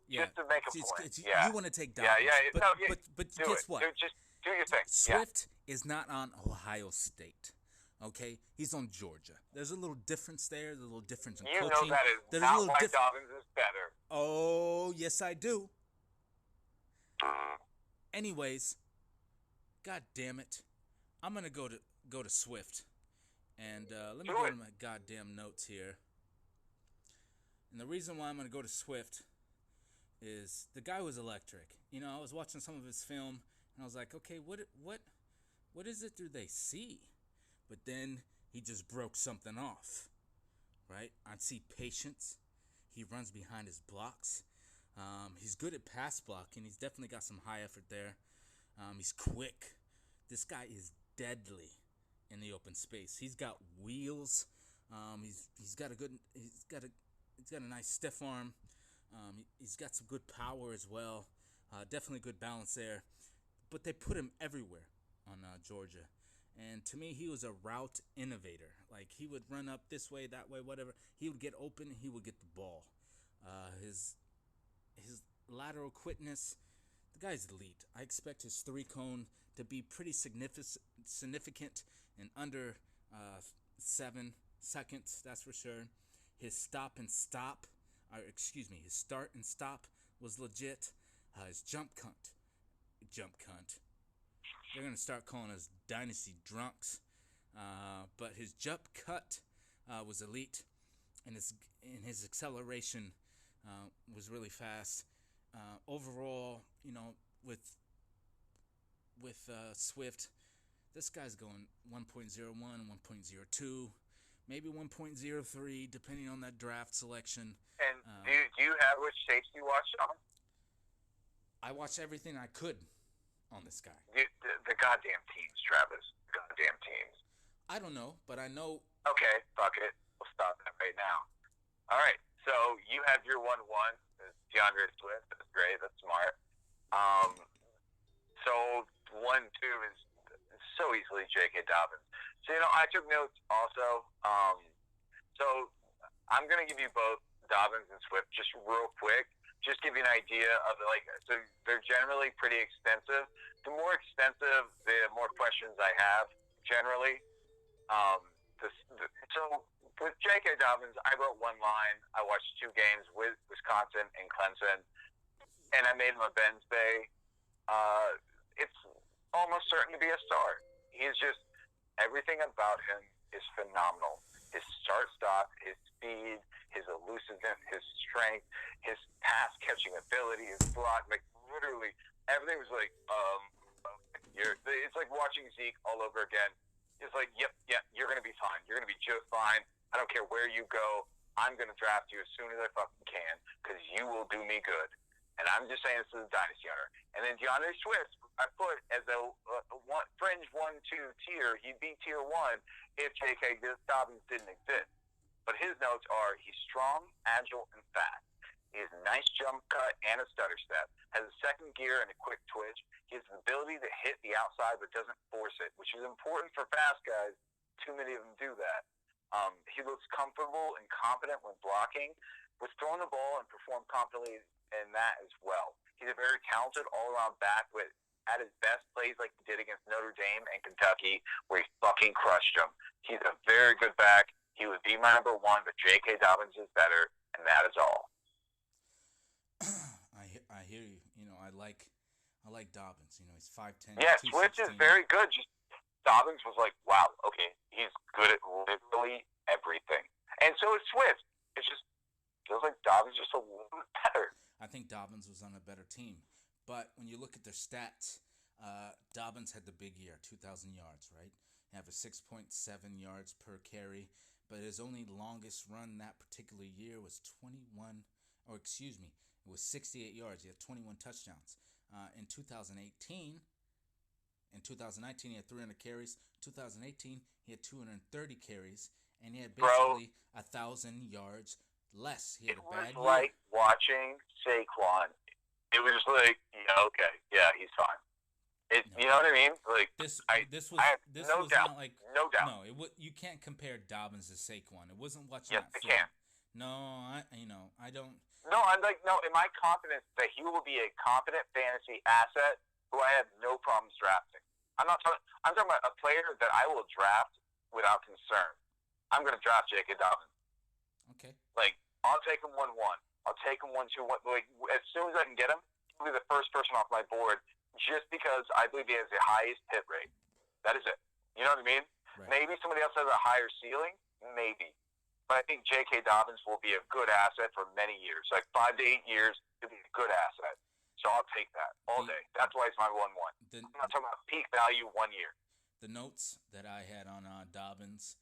yeah, just to make a point. Yeah, you want to take yeah, Dobbins, yeah. but No, yeah, but do guess it. what? Just do your thing. Yeah. Swift is not on Ohio State. Okay, he's on Georgia. There's a little difference there. There's a little difference in You coaching. know that is There's not why Dobbins is better. Oh, yes, I do. Anyways, god damn it, I'm gonna go to Swift, and let me go to my goddamn notes here. And the reason why I'm gonna go to Swift is the guy was electric. You know, I was watching some of his film, and I was like, okay, what is it do they see? But then he just broke something off, right? I see patience. He runs behind his blocks. He's good at pass blocking. He's definitely got some high effort there. He's quick. This guy is deadly in the open space. He's got wheels. He's got a nice stiff arm. He's got some good power as well. Definitely good balance there. But they put him everywhere on Georgia. And to me, he was a route innovator. Like, he would run up this way, that way, whatever. He would get open. He would get the ball. His lateral quickness, the guy's elite. I expect his 3-cone to be pretty significant in under 7 seconds, that's for sure. His start and stop was legit. His jump cunt. They're going to start calling us Dynasty drunks. But his jump cut was elite, and his acceleration was really fast. Overall, you know, with Swift, this guy's going 1.01, 1.02, maybe 1.03, depending on that draft selection. And do you have which tapes you watched on? I watched everything I could on this guy. The goddamn teams, Travis. Goddamn teams. I don't know, but I know. Okay, fuck it. We'll stop that right now. All right, so you have your 1-1. DeAndre Swift. That's great. That's smart. So 1-2 is so easily J.K. Dobbins. So, you know, I took notes also. So I'm going to give you both Dobbins and Swift just real quick. Just give you an idea of, like, so they're generally pretty extensive. The more extensive, the more questions I have, generally. So with J.K. Dobbins, I wrote one line. I watched 2 games with Wisconsin and Clemson, and I made him a Ben's Bay. It's almost certain to be a star. He's just, everything about him is phenomenal. His start-stop, his speed, his elusiveness, his strength, his pass-catching ability, his block, like, literally, everything was like, it's like watching Zeke all over again. It's like, yep, you're going to be fine. You're going to be just fine. I don't care where you go. I'm going to draft you as soon as I fucking can because you will do me good. And I'm just saying this is a dynasty owner. And then DeAndre Swift, I put as a fringe 1-2 tier. He'd be tier 1 if J.K. Dobbins didn't exist. But his notes are he's strong, agile, and fast. He has a nice jump cut and a stutter step. Has a second gear and a quick twitch. He has the ability to hit the outside but doesn't force it, which is important for fast guys. Too many of them do that. He looks comfortable and confident when blocking. Was throwing the ball and performed confidently in that as well. He's a very talented all-around back with, at his best, plays like he did against Notre Dame and Kentucky where he fucking crushed them. He's a very good back. He would be my number 1, but J.K. Dobbins is better, and that is all. I hear you. You know, I like Dobbins. You know, he's 5'10". Yeah, Swift is very good. Just Dobbins was like, wow, okay, he's good at literally everything. And so is Swift. It just feels like Dobbins just a little bit better. I think Dobbins was on a better team. But when you look at their stats, Dobbins had the big year, 2,000 yards, right? He averaged 6.7 yards per carry. But his only longest run that particular year was it was 68 yards. He had 21 touchdowns. In 2019, he had 300 carries. 2018, he had 230 carries, and he had basically 1,000 yards less. He It had a was bad year. like watching Saquon. It was like, yeah, okay, yeah, he's fine. No, You know what I mean? Like, this I, this I was have this no was doubt, not like no doubt. no. You can't compare Dobbins to Saquon. It wasn't watching Yes, that I film. can. No, I don't. No, I'm like, no. In my confidence that he will be a competent fantasy asset who I have no problems drafting. I'm not talking. I'm talking about a player that I will draft without concern. I'm going to draft J.K. Dobbins. Okay. Like, I'll take him 1-1. I'll take him 1-2. Like, as soon as I can get him, he'll be the first person off my board, just because I believe he has the highest hit rate. That is it. You know what I mean? Right. Maybe somebody else has a higher ceiling. Maybe. But I think J.K. Dobbins will be a good asset for many years. Like 5 to 8 years, he'll be a good asset. So I'll take that all day. That's why it's my 1-1. I'm not talking about peak value 1 year. The notes that I had on Dobbins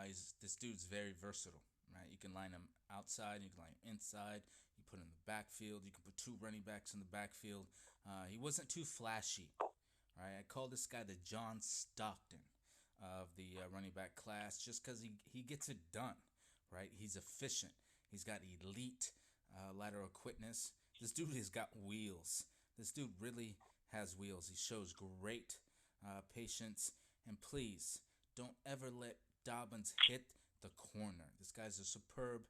is this dude's very versatile, right? You can line him outside, you can line him inside, you put him in the backfield, you can put two running backs in the backfield. He wasn't too flashy, right? I call this guy the John Stockton of the running back class just because he gets it done, right? He's efficient. He's got elite lateral quickness. This dude has got wheels. This dude really has wheels. He shows great patience. And please, don't ever let Dobbins hit the corner. This guy's a superb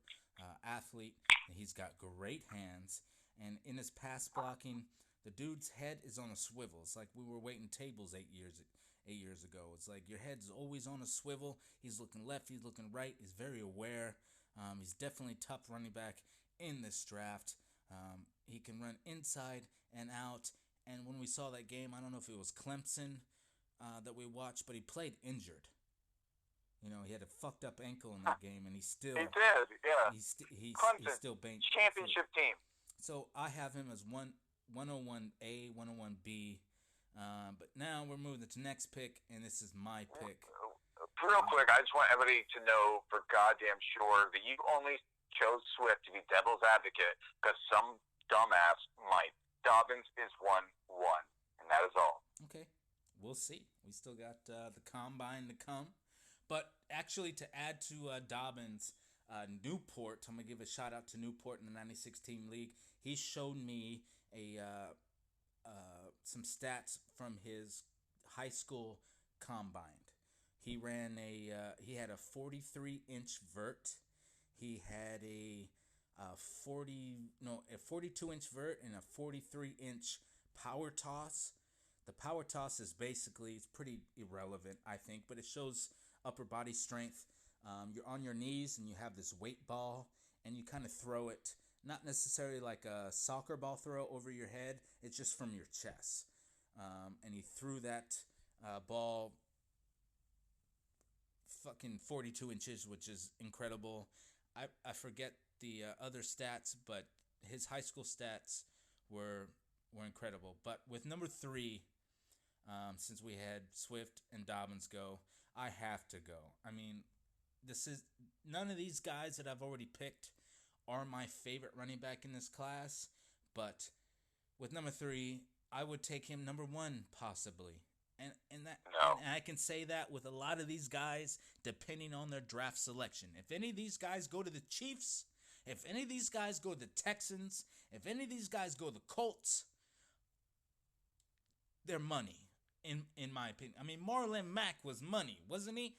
athlete, and he's got great hands. And in his pass blocking, the dude's head is on a swivel. It's like we were waiting tables 8 years ago. It's like your head's always on a swivel. He's looking left, he's looking right. He's very aware. He's definitely tough running back in this draft. He can run inside and out. And when we saw that game, I don't know if it was Clemson that we watched, but he played injured. You know, he had a fucked up ankle in that game, and he did, yeah. He's Clemson, still banked. championship team. So I have him as 101A, 101B. But now we're moving to the next pick, and this is my pick. Real quick, I just want everybody to know for goddamn sure that you only chose Swift to be devil's advocate because some dumbass might. Dobbins is 1-1, and that is all. Okay, we'll see. We still got the combine to come. But actually, to add to Dobbins, Newport, I'm going to give a shout out to Newport in the 96 team league. He showed me some stats from his high school combine. He had a 43-inch vert. He had a 42-inch vert and a 43-inch power toss. The power toss is basically, it's pretty irrelevant, I think, but it shows upper body strength. You're on your knees and you have this weight ball and you kind of throw it, not necessarily like a soccer ball throw over your head, it's just from your chest. And he threw that ball fucking 42 inches, which is incredible. I forget the other stats, but his high school stats were incredible. But with number 3, since we had Swift and Dobbins go, I have to go. I mean, none of these guys that I've already picked are my favorite running back in this class, but with number 3, I would take him number 1 possibly. And I can say that with a lot of these guys, depending on their draft selection. If any of these guys go to the Chiefs, if any of these guys go to the Texans, if any of these guys go to the Colts, they're money, in my opinion. I mean, Marlon Mack was money, wasn't he?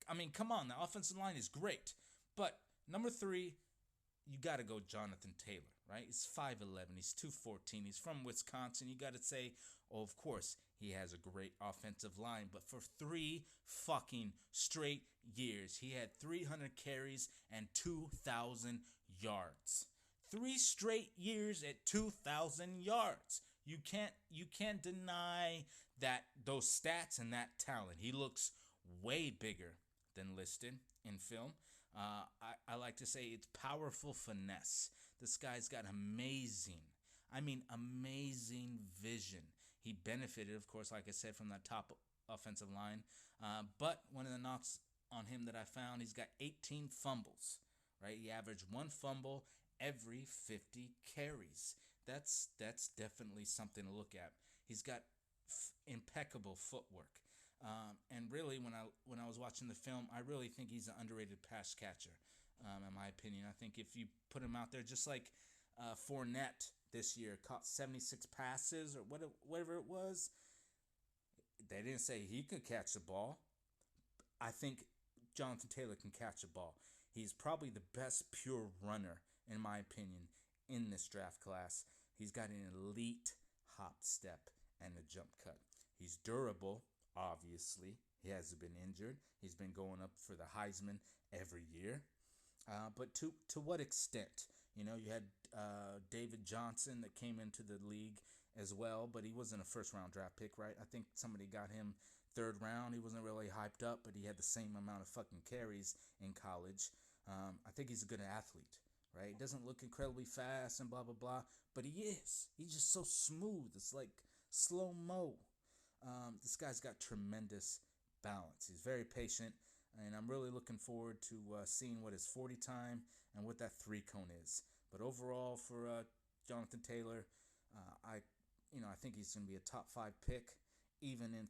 I mean, come on, the offensive line is great. But number 3, you got to go Jonathan Taylor, right? He's 5'11", he's 214, he's from Wisconsin. You got to say, oh, of course, he has a great offensive line. But for 3 fucking straight years, he had 300 carries and 2,000 yards. 3 straight years at 2,000 yards. You can't deny that those stats and that talent. He looks way bigger than listed in film. I like to say it's powerful finesse. This guy's got amazing vision. He benefited, of course, like I said, from that top offensive line. But one of the knocks on him that I found, he's got 18 fumbles, right? He averaged 1 fumble every 50 carries. That's definitely something to look at. He's got impeccable footwork. And really, when I was watching the film, I really think he's an underrated pass catcher. in my opinion. I think if you put him out there, just like Fournette this year caught 76 passes or whatever it was, they didn't say he could catch the ball. I think Jonathan Taylor can catch a ball. He's probably the best pure runner, in my opinion, in this draft class. He's got an elite hop step and a jump cut. He's durable, obviously. He hasn't been injured. He's been going up for the Heisman every year. But to what extent? You know, you had David Johnson that came into the league as well, but he wasn't a first-round draft pick, right? I think somebody got him third round. He wasn't really hyped up, but he had the same amount of fucking carries in college. I think he's a good athlete, right? He doesn't look incredibly fast and blah, blah, blah, but he is. He's just so smooth. It's like slow-mo. This guy's got tremendous balance. He's very patient, and I'm really looking forward to seeing what his 40 time and what that 3-cone is. But overall, for Jonathan Taylor, I think he's going to be a top 5 pick, even in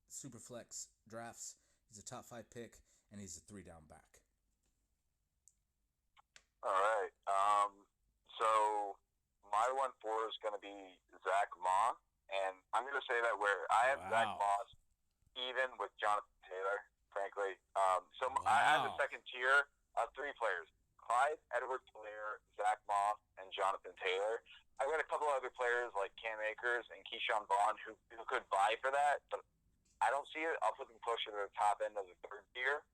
Superflex drafts. He's a top 5 pick, and he's a 3-down back. All right. So my 1-4 is going to be Zach Moss, and I'm going to say that where I have Zach Moss even with Jonathan Taylor, frankly. I have a second tier of 3 players: Clyde Edwards-Helaire, Zach Moss, and Jonathan Taylor. I've got a couple other players like Cam Akers and Keyshawn Vaughn who could vie for that, but I don't see it. I'll put them closer to the top end of the 3rd tier.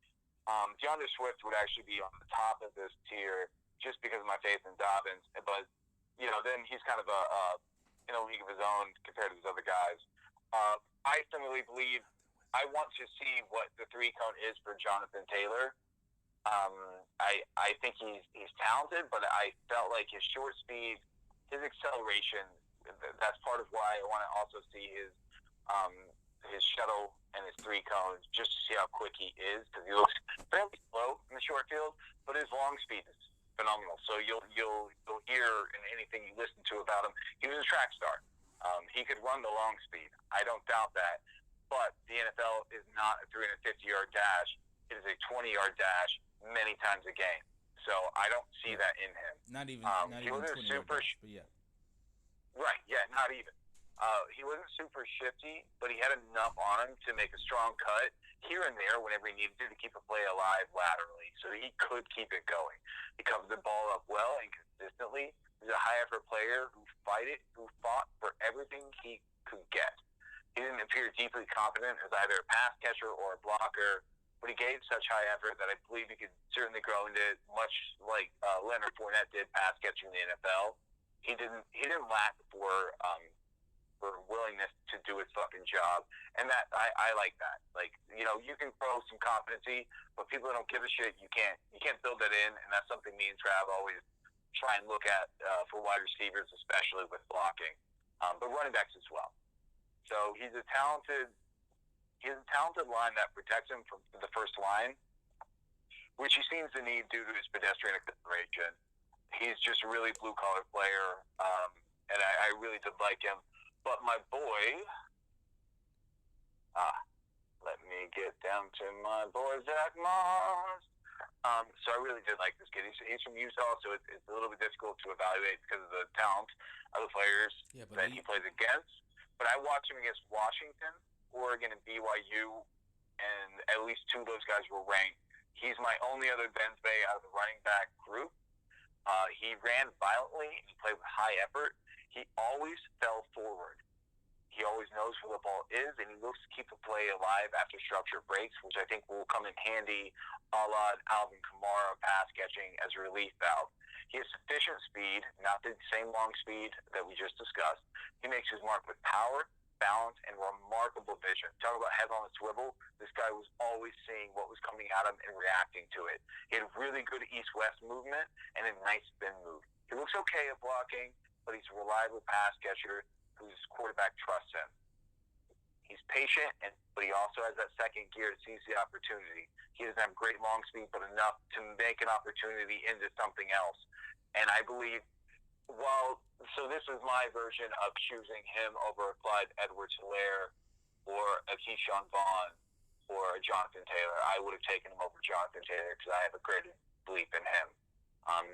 DeAndre Swift would actually be on the top of this tier just because of my faith in Dobbins, but then he's kind of in a league of his own compared to these other guys. I firmly believe I want to see what the 3-cone is for Jonathan Taylor. I think he's talented, but I felt like his short speed, his acceleration, that's part of why I want to also see his shuttle and his 3-cones just to see how quick he is, because he looks fairly slow in the short field, but his long speed is phenomenal. So you'll hear in anything you listen to about him, he was a track star. He could run the long speed. I don't doubt that. But the NFL is not a 350-yard dash. It is a 20-yard dash many times a game. So I don't see that in him. Not even 20 super dash, but yeah. Right, yeah, not even. He wasn't super shifty, but he had enough on him to make a strong cut here and there whenever he needed to keep a play alive laterally. So he could keep it going. He covered the ball up well and consistently. He's a high-effort player who fought for everything he could get. He didn't appear deeply competent as either a pass catcher or a blocker, but he gave such high effort that I believe he could certainly grow into it, much like Leonard Fournette did pass catching in the NFL. He didn't lack for willingness to do his fucking job, and that I like that. Like, you can throw some competency, but people that don't give a shit, you can't build that in, and that's something me and Trav always try and look at for wide receivers, especially with blocking, but running backs as well. So he's a talented line that protects him from the first line, which he seems to need due to his pedestrian acceleration. He's just a really blue-collar player, and I really did like him. But my boy, let me get down to my boy, Zach Moss. So I really did like this kid. He's from Utah, so it's a little bit difficult to evaluate because of the talent of the players that he plays against. But I watched him against Washington, Oregon, and BYU, and at least 2 of those guys were ranked. He's my only other Benz Bay out of the running back group. He ran violently, and he played with high effort. He always fell forward. He always knows where the ball is, and he looks to keep the play alive after structure breaks, which I think will come in handy a la Alvin Kamara pass catching as a relief valve. He has sufficient speed, not the same long speed that we just discussed. He makes his mark with power, balance, and remarkable vision. Talk about head on a swivel. This guy was always seeing what was coming at him and reacting to it. He had really good east-west movement and a nice spin move. He looks okay at blocking, but he's a reliable pass catcher whose quarterback trusts him. He's patient, but he also has that second gear to seize the opportunity. He doesn't have great long speed, but enough to make an opportunity into something else. And I believe, so this is my version of choosing him over Clyde Edwards-Helaire or a Keyshawn Vaughn. or a Jonathan Taylor. I would have taken him over Jonathan Taylor because I have a greater belief in him.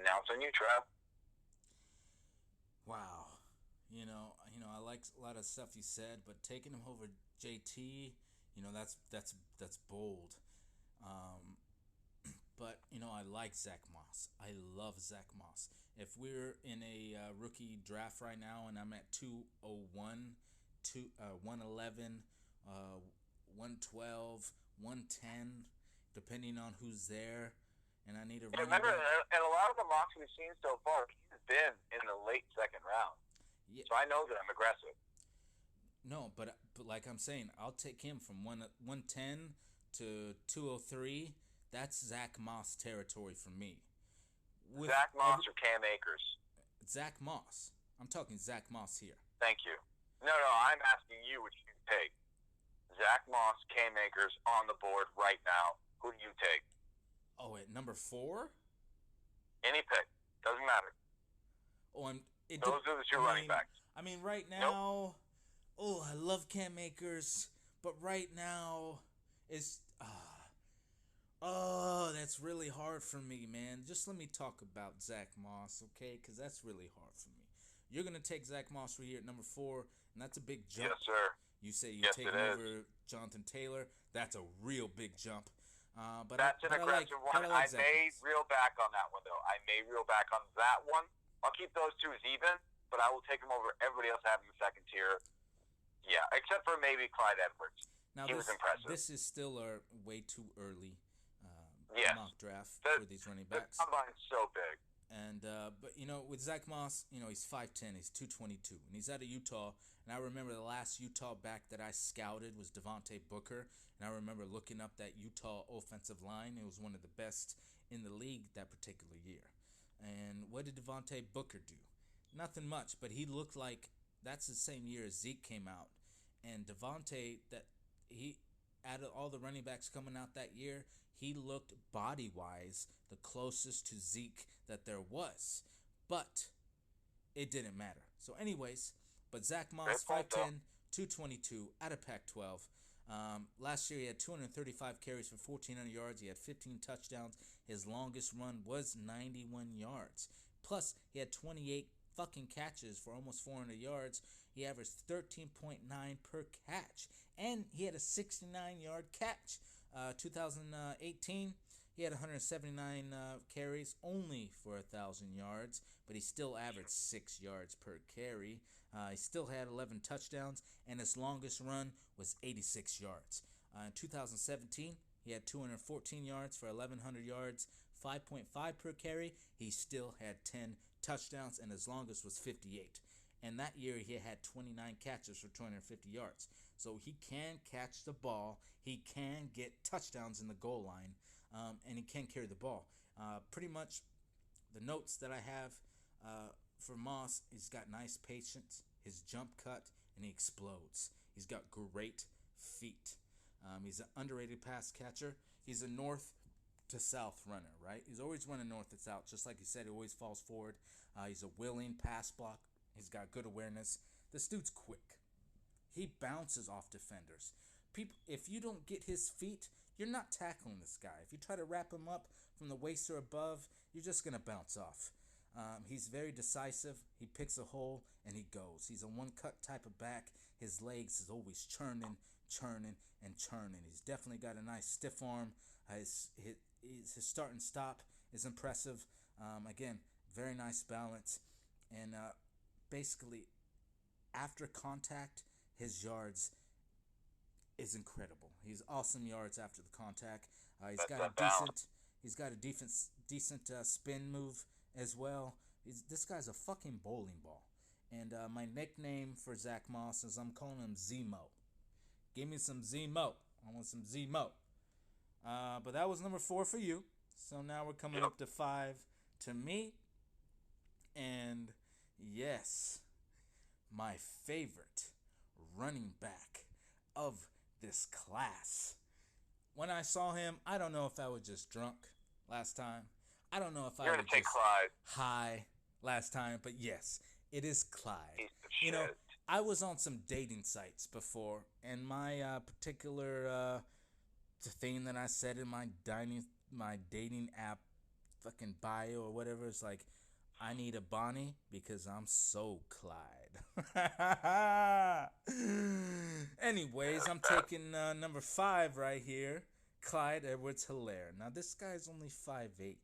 Now it's on you, Trev. Wow. I like a lot of stuff you said, but taking him over JT, that's bold. Um, but I like Zach Moss. I love Zach Moss. If we're in a rookie draft right now, and I'm at 201, 111, 112, 110, depending on who's there, and I need a running Remember, back. and a lot of the mocks we've seen so far, he's been in the late second round. Yeah, So I know that I'm aggressive. no, but like I'm saying, I'll take him from 110 to 203. That's Zach Moss territory for me. Zach Moss or Cam Akers? Zach Moss. I'm talking Zach Moss here. Thank you. No, I'm asking you what you take. Zach Moss, Cam Akers on the board right now. Who do you take? Oh, at number 4? Any pick. Doesn't matter. Oh, those are the two running backs. I mean, right now, oh, I love Cam Akers, but right now, it's that's really hard for me, man. Just let me talk about Zach Moss, okay? Because that's really hard for me. You're gonna take Zach Moss right here at number 4, and that's a big jump. Yes, sir. You say you take him over Jonathan Taylor. That's a real big jump. That's an aggressive one. I may reel back on that one, though. I may reel back on that one. I'll keep those two as even, but I will take them over everybody else having the second tier. Yeah, except for maybe Clyde Edwards. Now, he was impressive. This is still a way too early mock draft for these running backs. The combine's so big. And but with Zach Moss, he's 5'10", he's 222, and he's out of Utah. And I remember the last Utah back that I scouted was Devontae Booker, and I remember looking up that Utah offensive line. It was one of the best in the league that particular year. And what did Devontae Booker do? Nothing much, but he looked like that's the same year as Zeke came out. And Devontae, out of all the running backs coming out that year, he looked body-wise the closest to Zeke that there was. But it didn't matter. So anyways, but Zach Moss, 5'10", 222, out of Pac-12. Last year he had 235 carries for 1,400 yards. He had 15 touchdowns. His longest run was 91 yards. Plus, he had 28 fucking catches for almost 400 yards. He averaged 13.9 per catch. And he had a 69-yard catch. 2018, he had 179 carries, only for 1,000 yards, but he still averaged 6 yards per carry. He still had 11 touchdowns, and his longest run was 86 yards. In 2017, he had 214 yards for 1,100 yards, 5.5 per carry. He still had 10 touchdowns, and his longest was 58. And that year, he had 29 catches for 250 yards. So he can catch the ball, he can get touchdowns in the goal line, and he can carry the ball. Pretty much the notes that I have for Moss, he's got nice patience, his jump cut, and he explodes. He's got great feet. He's an underrated pass catcher. He's a north to south runner, right? He's always running north to south. Just like he said, he always falls forward. He's a willing pass block. He's got good awareness. This dude's quick. He bounces off defenders. If you don't get his feet, you're not tackling this guy. If you try to wrap him up from the waist or above, you're just going to bounce off. He's very decisive. He picks a hole, and he goes. He's a one-cut type of back. His legs is always churning, and churning. He's definitely got a nice stiff arm. His start and stop is impressive. Again, very nice balance. And basically, after contact, his yards is incredible. He's awesome yards after the contact. He's got a decent spin move as well. This guy's a fucking bowling ball. And my nickname for Zach Moss is I'm calling him Zemo. Give me some Zemo. I want some Zemo. But that was number 4 for you. So now we're coming up to 5 to me. And yes, my favorite running back of this class. When I saw him, I don't know if I was just drunk last time. I don't know if I was just high last time, but yes, it is Clyde. You know, I was on some dating sites before, and my particular the thing that I said in my dating app fucking bio or whatever is like, I need a Bonnie because I'm so Clyde. Anyways, I'm taking number 5 right here, Clyde Edwards-Helaire. Now this guy's only 5'8".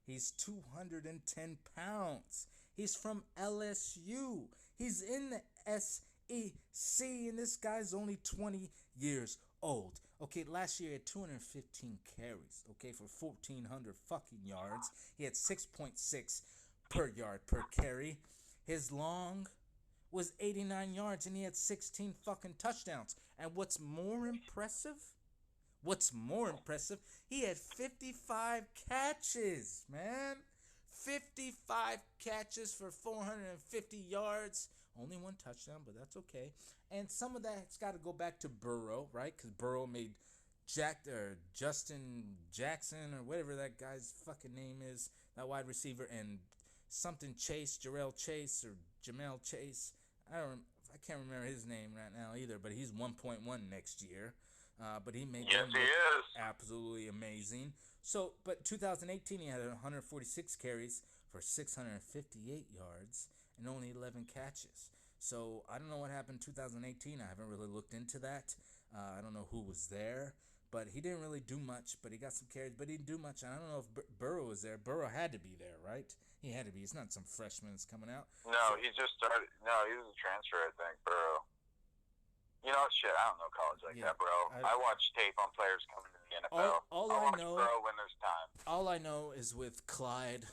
He's 210 pounds. He's from LSU. He's in the SEC, and this guy's only 20 years old. Okay, last year he had 215 carries, okay, for 1,400 fucking yards. He had 6.6 per yard per carry. His long was 89 yards, and he had 16 fucking touchdowns. And what's more impressive, he had 55 catches, man. 55 catches for 450 yards. Only 1 touchdown, but that's okay. And some of that's got to go back to Burrow, right? Because Burrow made Justin Jackson or whatever that guy's fucking name is, that wide receiver, and something Chase, Jarrell Chase or Jamel Chase. I can't remember his name right now either, but he's 1.1 next year. But he made them look absolutely amazing. So, but 2018 he had 146 carries for 658 yards and only 11 catches. So I don't know what happened in 2018. I haven't really looked into that. I don't know who was there, but he didn't really do much. But he got some carries, but he didn't do much. And I don't know if Burrow was there. Burrow had to be there, right? He had to be. It's not some freshman that's coming out. No, he just started. No, he was a transfer, I think, Burrow. You know, shit, I don't know college like that, bro. I watch tape on players coming to the NFL. All I know, Burrow when there's time. All I know is with Clyde,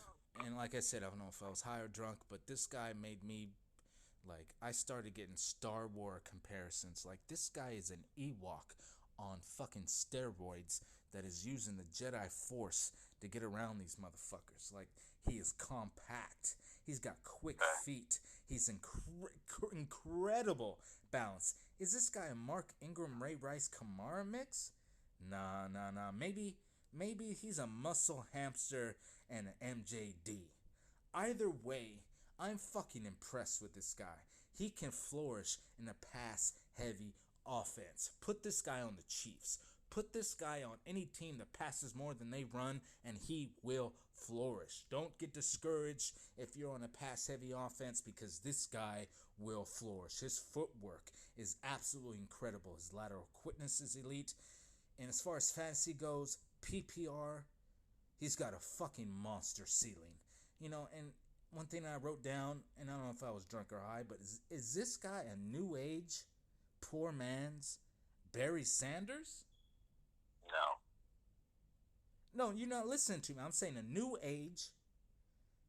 and like I said, I don't know if I was high or drunk, but this guy made me, like, I started getting Star Wars comparisons. Like, this guy is an Ewok on fucking steroids that is using the Jedi Force to get around these motherfuckers. Like, he is compact. He's got quick feet. He's incredible balance. Is this guy a Mark Ingram, Ray Rice, Kamara mix? Nah. Maybe he's a muscle hamster and an MJD. Either way, I'm fucking impressed with this guy. He can flourish in a pass-heavy offense. Put this guy on the Chiefs. Put this guy on any team that passes more than they run, and he will flourish. Don't get discouraged if you're on a pass-heavy offense, because this guy will flourish. His footwork is absolutely incredible. His lateral quickness is elite. And as far as fantasy goes, PPR, he's got a fucking monster ceiling. You know, and one thing I wrote down, and I don't know if I was drunk or high, but is this guy a new age, poor man's Barry Sanders? No, you're not listening to me. I'm saying a new age.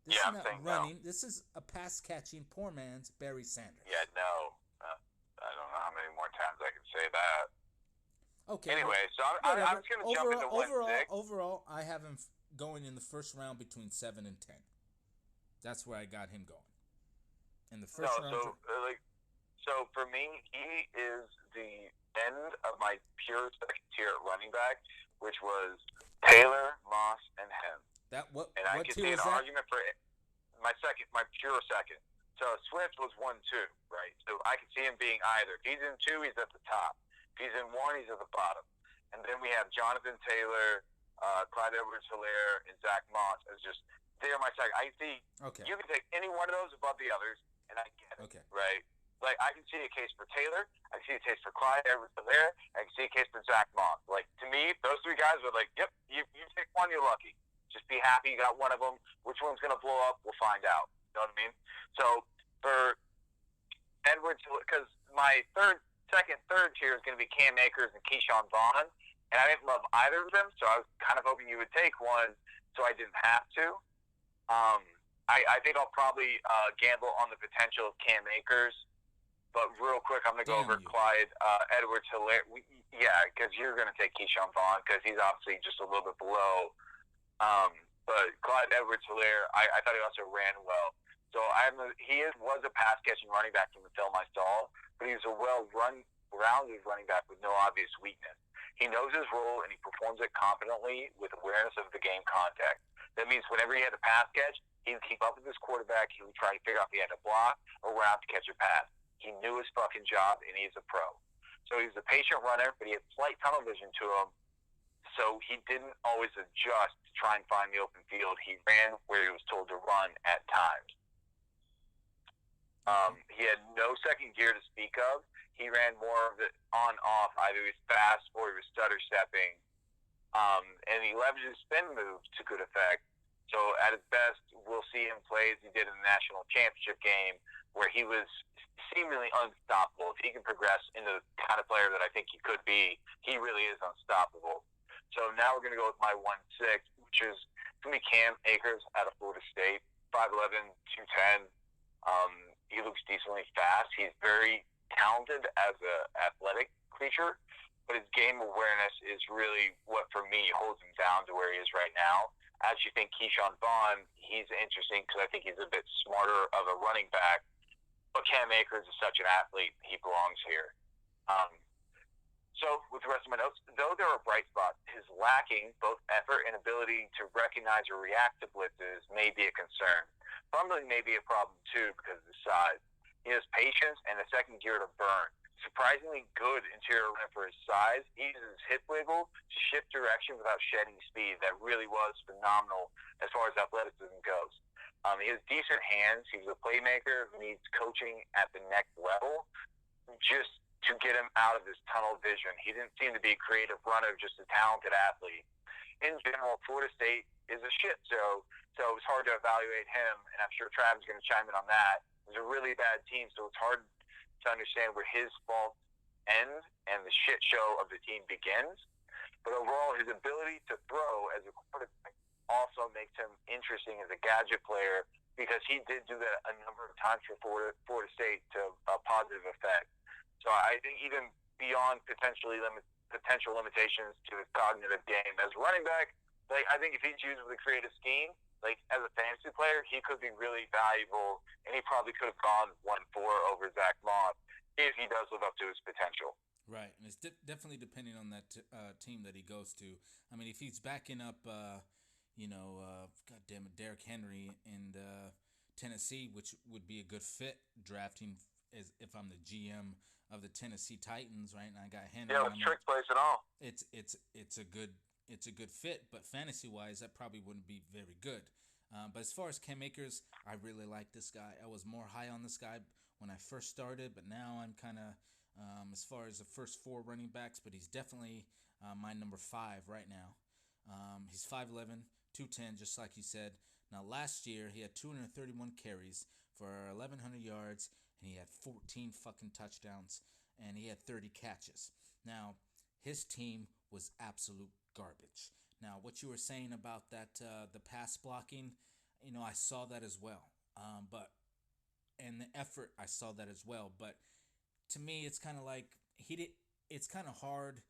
This is not running. No. This is a pass-catching poor man's Barry Sanders. Yeah, no. I don't know how many more times I can say that. Okay. Anyway, so I'm just going to jump into 1-6. Overall, I have him going in the first round between 7 and 10. That's where I got him going. In the first round. So for me, he is the end of my pure second tier running back, which was Taylor, Moss, and Hem. I could see an argument for my pure second. So Swift was 1-2, right? So I could see him being either. If he's in 2, he's at the top. If he's in 1, he's at the bottom. And then we have Jonathan Taylor, Clyde Edwards-Helaire, and Zach Moss as just, they're my second. I see, you can take any one of those above the others, and I get it, right? Like, I can see a case for Taylor. I can see a case for Clyde Edwards-Helaire. I can see a case for Zach Moss. Like, to me, those 3 guys are like, yep, you pick one, you're lucky. Just be happy you got one of them. Which one's going to blow up, we'll find out. You know what I mean? So, for Edwards, because my third tier is going to be Cam Akers and Keyshawn Vaughn, and I didn't love either of them, so I was kind of hoping you would take one so I didn't have to. I think I'll probably gamble on the potential of Cam Akers. But real quick, I'm going to go over Clyde Edwards-Helaire. Yeah, because you're going to take Keyshawn Vaughn because he's obviously just a little bit below. But Clyde Edwards-Helaire, I thought he also ran well. So was a pass-catching running back from the film I saw, but he's a well-rounded running back with no obvious weakness. He knows his role, and he performs it competently with awareness of the game context. That means whenever he had a pass catch, he would keep up with his quarterback. He would try to figure out if he had to block or route to catch a pass. He knew his fucking job, and he's a pro. So he's a patient runner, but he had slight tunnel vision to him So he didn't always adjust to try and find the open field. He ran where he was told to run at times. He had no second gear to speak of. He ran more of it on-off. Either he was fast or he was stutter stepping. And he leveraged his spin moves to good effect. So at his best, we'll see him play as he did in the national championship game, where he was seemingly unstoppable. If he can progress into the kind of player that I think he could be, he really is unstoppable. So now we're going to go with my 1-6, which is going to be Cam Akers out of Florida State, 5'11", 210. He looks decently fast. He's very talented as an athletic creature, but his game awareness is really what, for me, holds him down to where he is right now. I actually think Keyshawn Vaughn, he's interesting because I think he's a bit smarter of a running back, but Cam Akers is such an athlete, he belongs here. So with the rest of my notes, though there are bright spots, his lacking both effort and ability to recognize or react to blitzes may be a concern. Fumbling may be a problem too because of his size. He has patience and a second gear to burn. Surprisingly good interior rim for his size. He uses his hip wiggle to shift direction without shedding speed. That really was phenomenal as far as athleticism goes. He has decent hands. He's a playmaker who needs coaching at the next level just to get him out of his tunnel vision. He didn't seem to be a creative runner, just a talented athlete. In general, Florida State is a shit show, so it's hard to evaluate him, and I'm sure Travis is going to chime in on that. It's a really bad team, so it's hard to understand where his faults end and the shit show of the team begins. But overall, his ability to throw as a quarterback also makes him interesting as a gadget player because he did do that a number of times for Florida State to a positive effect. So I think even beyond potential limitations to his cognitive game as a running back, like I think if he chooses the creative scheme, like as a fantasy player, he could be really valuable, and he probably could have gone 1-4 over Zach Moss if he does live up to his potential. Right, and it's definitely depending on that team that he goes to. I mean, if he's backing up, God damn it, Derrick Henry in Tennessee, which would be a good fit drafting as if I'm the GM of the Tennessee Titans, right? And I got Henry. Yeah, with trick plays and all. It's a good fit, but fantasy wise, that probably wouldn't be very good. But as far as Cam Akers, I really like this guy. I was more high on this guy when I first started, but now I'm kind of as far as the first 4 running backs, but he's definitely my number 5 right now. He's 5'11", 210, just like you said. Now, last year, he had 231 carries for 1,100 yards, and he had 14 fucking touchdowns, and he had 30 catches. Now, his team was absolute garbage. Now, what you were saying about that, the pass blocking, I saw that as well. And the effort, I saw that as well. But to me, it's kind of like it's kind of hard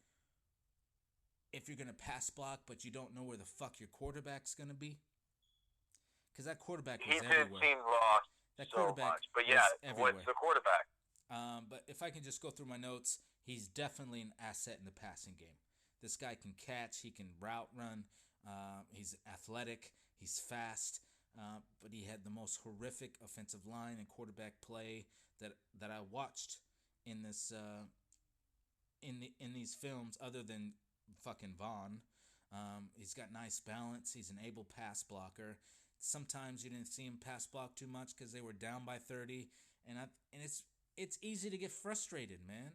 if you're gonna pass block, but you don't know where the fuck your quarterback's gonna be. Because that quarterback was everywhere. He did seem lost that so much. But yeah, what's the quarterback? But if I can just go through my notes, he's definitely an asset in the passing game. This guy can catch, he can route run, he's athletic, he's fast, but he had the most horrific offensive line and quarterback play that I watched in this in these films, other than fucking Vaughn. He's got nice balance. He's an able pass blocker. Sometimes you didn't see him pass block too much because they were down by 30, and it's easy to get frustrated, man.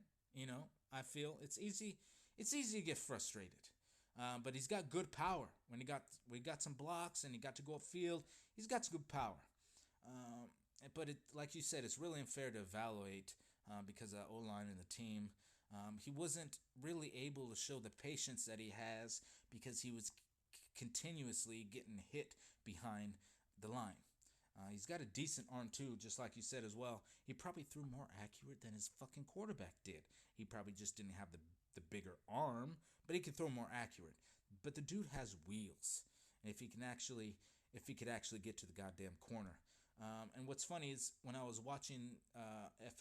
I feel it's easy to get frustrated. But he's got good power. When he got some blocks and he got to go upfield, he's got some good power. But like you said, it's really unfair to evaluate because of the O-line and the team. He wasn't really able to show the patience that he has because he was continuously getting hit behind the line. He's got a decent arm too, just like you said as well. He probably threw more accurate than his fucking quarterback did. He probably just didn't have the bigger arm, but he could throw more accurate. But the dude has wheels, and if he could actually get to the goddamn corner. And what's funny is when I was watching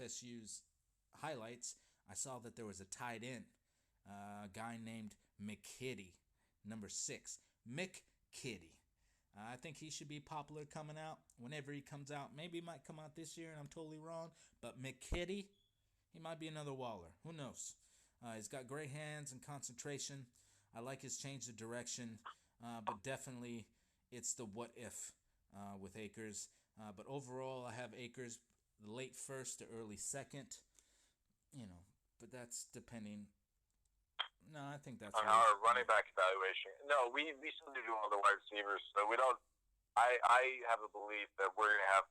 FSU's highlights, I saw that there was a tight end, a guy named McKitty, number 6, McKitty. I think he should be popular coming out whenever he comes out. Maybe he might come out this year, and I'm totally wrong. But McKitty, he might be another Waller. Who knows? He's got great hands and concentration. I like his change of direction, but definitely it's the what if with Akers. But overall, I have Akers late first to early second. You know, but that's depending. No, I think that's On really. our running back evaluation. No, we still do all the wide receivers, so we don't. I have a belief that we're going to have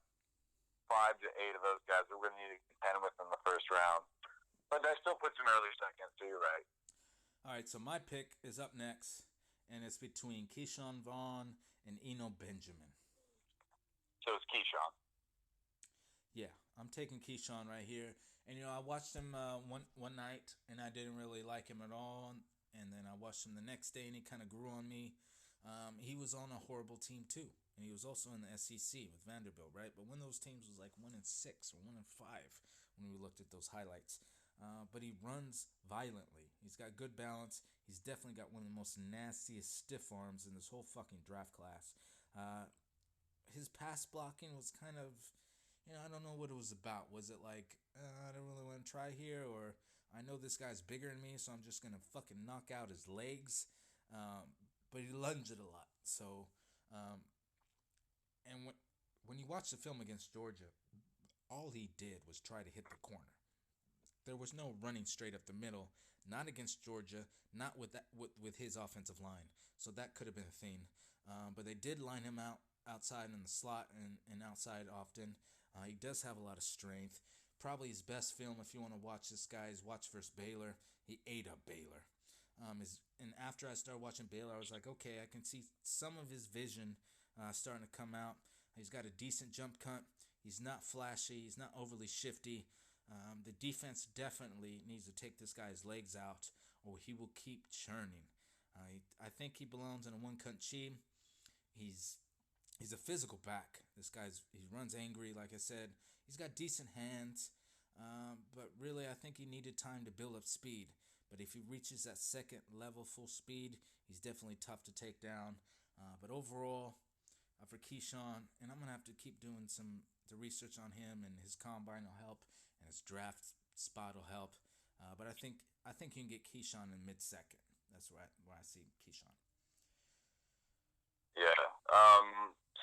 5 to 8 of those guys that we're going to need to contend with in the first round. But that still puts him early second, so you're right. All right, so my pick is up next, and it's between Keyshawn Vaughn and Eno Benjamin. So it's Keyshawn. Yeah, I'm taking Keyshawn right here. And I watched him one night, and I didn't really like him at all. And then I watched him the next day, and he kind of grew on me. He was on a horrible team too, and he was also in the SEC with Vanderbilt, right? But one of those teams was like 1-6 or 1-5 when we looked at those highlights. But he runs violently. He's got good balance. He's definitely got one of the most nastiest stiff arms in this whole fucking draft class. His pass blocking was kind of, I don't know what it was about. Was it like, I don't really want to try here, or I know this guy's bigger than me, so I'm just gonna fucking knock out his legs. But he lunged it a lot. So, and when you watch the film against Georgia, all he did was try to hit the corner. There was no running straight up the middle. Not against Georgia. Not with that with his offensive line. So that could have been a thing. But they did line him out outside in the slot and outside often. He does have a lot of strength. Probably his best film, if you want to watch this guy, is watch versus Baylor. He ate up Baylor. And after I started watching Baylor, I was like, okay, I can see some of his vision starting to come out. He's got a decent jump cut. He's not flashy. He's not overly shifty. The defense definitely needs to take this guy's legs out, or he will keep churning. I think he belongs in a one-cut team. He's a physical back. He runs angry, like I said. He's got decent hands, but really I think he needed time to build up speed. But if he reaches that second level full speed, he's definitely tough to take down. But overall, for Keyshawn, and I'm gonna have to keep doing the research on him, and his combine will help, and his draft spot will help. But I think you can get Keyshawn in mid-second. That's where I see Keyshawn. Yeah.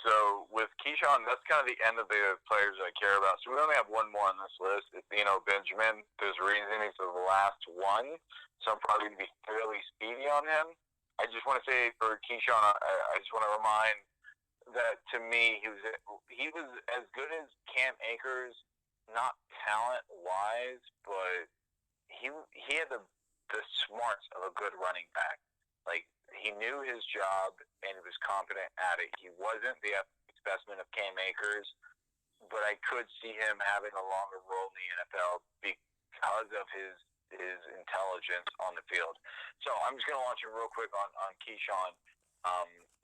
So with Keyshawn, that's kind of the end of the players I care about. So we only have one more on this list. It's Benjamin. There's a reason he's the last one, so I'm probably going to be fairly speedy on him. I just want to say for Keyshawn, I just want to remind that to me he was as good as Cam Akers, not talent wise, but he had the smarts of a good running back. Like, he knew his job and he was competent at it. He wasn't the specimen of Cam Akers, but I could see him having a longer role in the NFL because of his intelligence on the field. So I'm just going to launch it real quick on Keyshawn.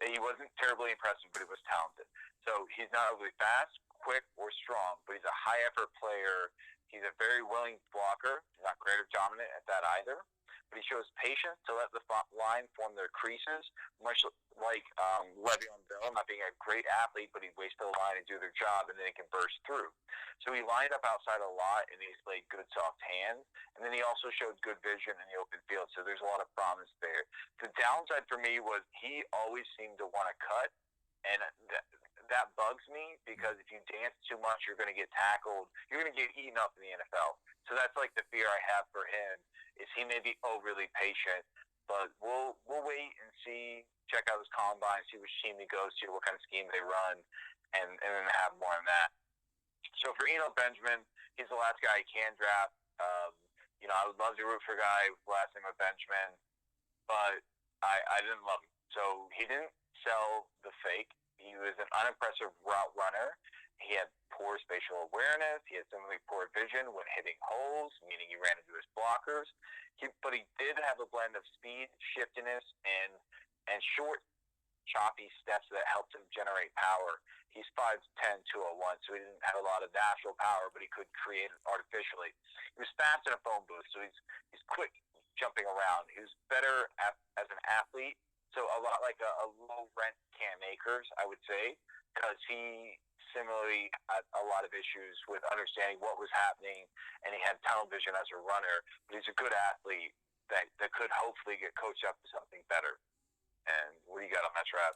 He wasn't terribly impressive, but he was talented. So he's not overly fast, quick, or strong, but he's a high-effort player. He's a very willing blocker. He's not great or dominant at that either. But he shows patience to let the line form their creases, much like Le'Veon Bell, not being a great athlete, but he waits for the line to do their job, and then he can burst through. So he lined up outside a lot, and he displayed good soft hands, and then he also showed good vision in the open field, so there's a lot of promise there. The downside for me was he always seemed to want to cut, and that bugs me, because if you dance too much, you're going to get tackled. You're going to get eaten up in the NFL. So that's like the fear I have for him, is he may be overly patient. But we'll wait and see, check out his combine, see which team he goes to, what kind of scheme they run, and then have more on that. So for Eno Benjamin, he's the last guy I can draft. I would love to root for a guy with the last name of Benjamin, but I didn't love him. So he didn't sell the fake. He was an unimpressive route runner. He had poor spatial awareness. He had similarly poor vision when hitting holes, meaning he ran into his blockers. But he did have a blend of speed, shiftiness, and short, choppy steps that helped him generate power. He's 5'10", 201, so he didn't have a lot of natural power, but he could create it artificially. He was fast in a phone booth, so he's quick jumping around. He was better as an athlete. So a lot like a low-rent Cam Akers, I would say, because he similarly had a lot of issues with understanding what was happening, and he had tunnel vision as a runner. But he's a good athlete, that could hopefully get coached up to something better. And what do you got on that, Trav?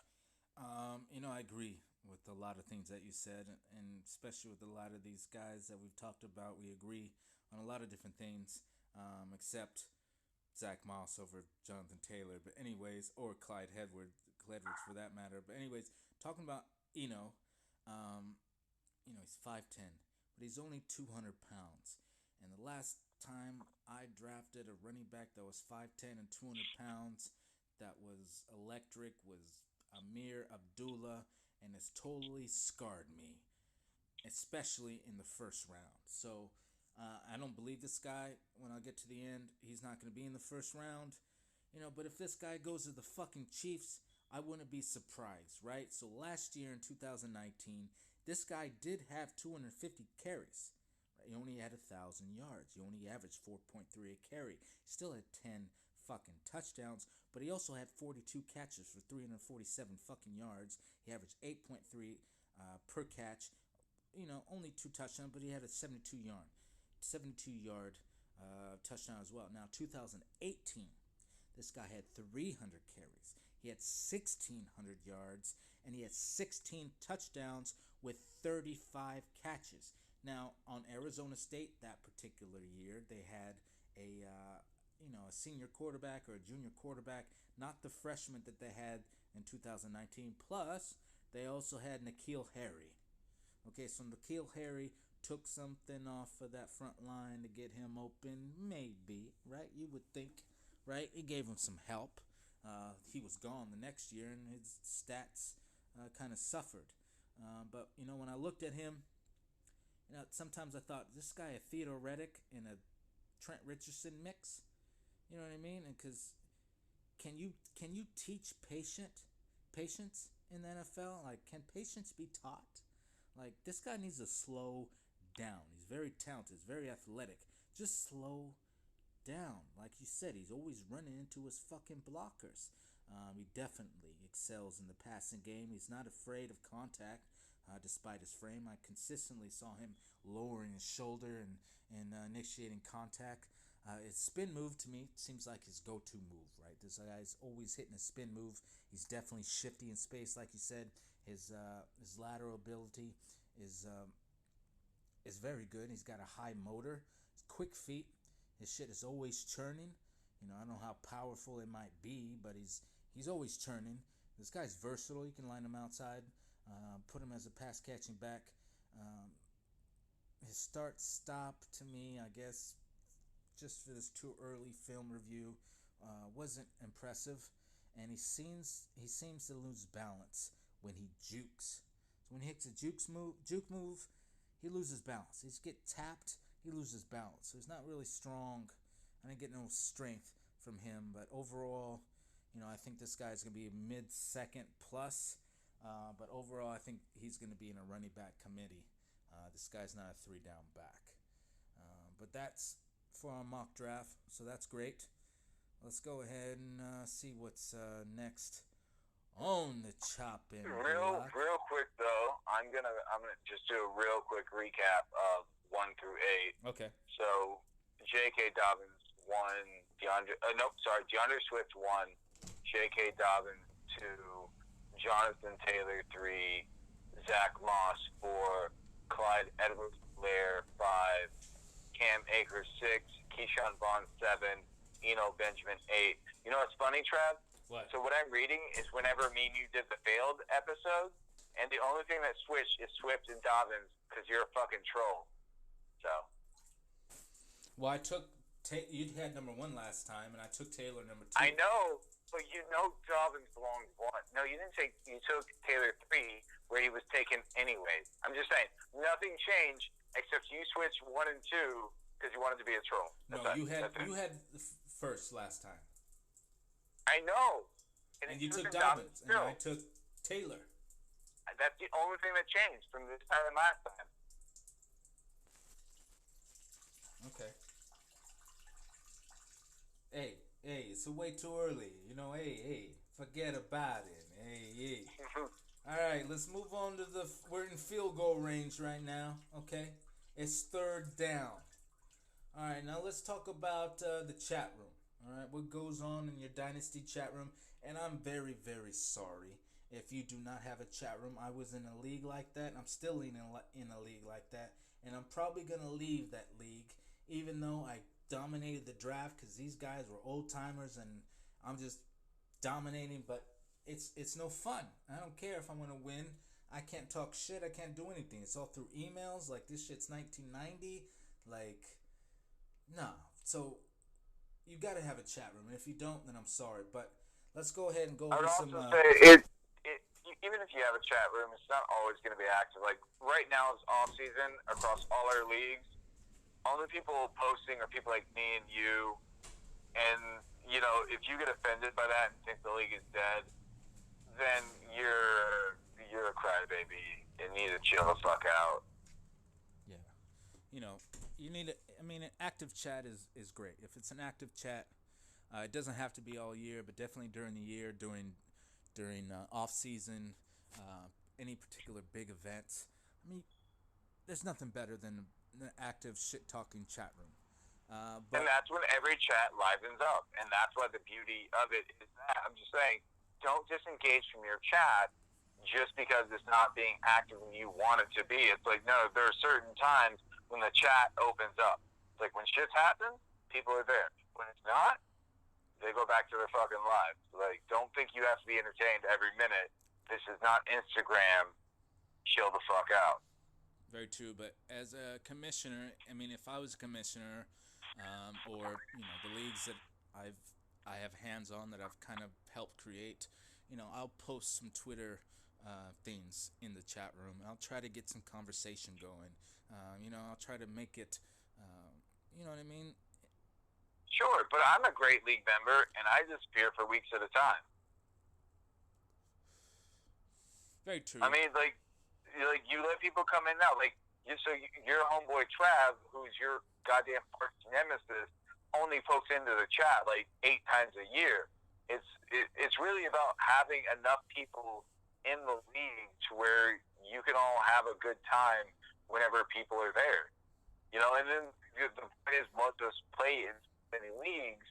I agree with a lot of things that you said, and especially with a lot of these guys that we've talked about. We agree on a lot of different things, except Zach Moss over Jonathan Taylor. But anyways, or Clyde Edwards for that matter. But anyways, talking about he's 5'10", but he's only 200 pounds. And the last time I drafted a running back that was 5'10" and 200 pounds, that was electric, was Amir Abdullah, and it's totally scarred me, especially in the first round. So I don't believe this guy. When I get to the end, he's not going to be in the first round. But if this guy goes to the fucking Chiefs, I wouldn't be surprised, right? So last year in 2019, this guy did have 250 carries. Right? He only had 1,000 yards. He only averaged 4.3 a carry. He still had 10 fucking touchdowns, but he also had 42 catches for 347 fucking yards. He averaged 8.3 per catch. Only 2 touchdowns, but he had a 72-yard touchdown as well. Now, 2018, this guy had 300 carries. He had 1,600 yards, and he had 16 touchdowns with 35 catches. Now, on Arizona State that particular year, they had a senior quarterback or a junior quarterback, not the freshman that they had in 2019. Plus, they also had N'Keal Harry. Okay, so N'Keal Harry took something off of that front line to get him open, maybe, right? You would think, right? It gave him some help. He was gone the next year, and his stats kind of suffered. But when I looked at him, sometimes I thought, this guy a Theodore Reddick in a Trent Richardson mix. You know what I mean? And because can you teach patience in the NFL? Like, can patience be taught? Like, this guy needs to slow down. He's very talented. He's very athletic. Just slow down. Like you said, he's always running into his fucking blockers. He definitely excels in the passing game. He's not afraid of contact, despite his frame. I consistently saw him lowering his shoulder and initiating contact. His spin move, to me, seems like his go-to move, right? This guy's always hitting a spin move. He's definitely shifty in space, like you said. His lateral ability is very good. He's got a high motor, quick feet. His shit is always churning. I don't know how powerful it might be, but he's always churning. This guy's versatile. You can line him outside, put him as a pass-catching back. His start-stop, to me, I guess, just for this too early film review, wasn't impressive, and he seems to lose balance when he jukes. So when he hits a juke move, he loses balance. He just gets tapped, he loses balance. So he's not really strong. I didn't get no strength from him, but overall, I think this guy's gonna be a mid-second plus. But overall, I think he's gonna be in a running back committee. This guy's not a 3-down back. But that's for our mock draft, so that's great. Let's go ahead and see what's next on the chopping block. Real quick though, I'm gonna just do a real quick recap of 1 through 8. Okay. So J.K. Dobbins 1, DeAndre Swift 1, J.K. Dobbins 2, Jonathan Taylor 3, Zach Moss 4, Clyde Edwards-Helaire 5, Cam Akers 6, Keyshawn Vaughn 7, Eno Benjamin 8. You know what's funny, Trav? What? So what I'm reading is whenever me and you did the failed episode, and the only thing that switched is Swift and Dobbins because you're a fucking troll. So. Well, I took you had number 1 last time, and I took Taylor number 2. I know, but Dobbins belonged 1. No, you didn't take. You took Taylor 3, where he was taken anyways. I'm just saying, nothing changed except you switched 1 and 2 because you wanted to be a troll. No, you had the first last time. I know. And you took Dobbins, and I took Taylor. That's the only thing that changed from this time and last time. Okay. Hey, it's way too early. Hey, forget about it. Hey. All right, let's move on to we're in field goal range right now, okay? It's 3rd down. All right, now let's talk about the chat room, All right, what goes on in your Dynasty chat room? And I'm very, very sorry if you do not have a chat room. I was in a league like that, and I'm still in a league like that, and I'm probably gonna leave that league, even though I dominated the draft because these guys were old timers, and I'm just dominating. But it's no fun. I don't care if I'm gonna win. I can't talk shit. I can't do anything. It's all through emails. Like this shit's 1990. Like, nah. So you got to have a chat room. And if you don't, then I'm sorry. But let's go ahead and go I over would some. also say even if you have a chat room, it's not always going to be active. Like right now is off season across all our leagues. Only people posting are people like me and you. And you know, if you get offended by that and think the league is dead, then you're a crybaby and need to chill the fuck out. Yeah, you know, you need. I mean, an active chat is great. If it's an active chat, it doesn't have to be all year, but definitely during the year, during off season, any particular big events. I mean, there's nothing better than an active shit talking chat room. And But that's when every chat livens up. And that's why the beauty of it is that. I'm just saying, don't disengage from your chat just because it's not being active when you want it to be. It's like, no, there are certain times when the chat opens up. It's like when shit happens, people are there. When it's not, they go back to their fucking lives. Like, don't think you have to be entertained every minute. This is not Instagram. Chill the fuck out. very true. But as a commissioner, I mean, if I was a commissioner, or the leagues that I've I have hands on that I've kind of helped create, I'll post some Twitter things in the chat room. I'll try to get some conversation going. I'll try to make it. You know what I mean? Sure, but I'm a great league member, and I disappear for weeks at a time. Very true. I mean, like you let people come in now. Like, your homeboy Trav, who's your goddamn arch nemesis, only pokes into the chat like 8 times a year. It's really about having enough people in the league to where you can all have a good time whenever people are there. And then the point is, most of us play in many leagues.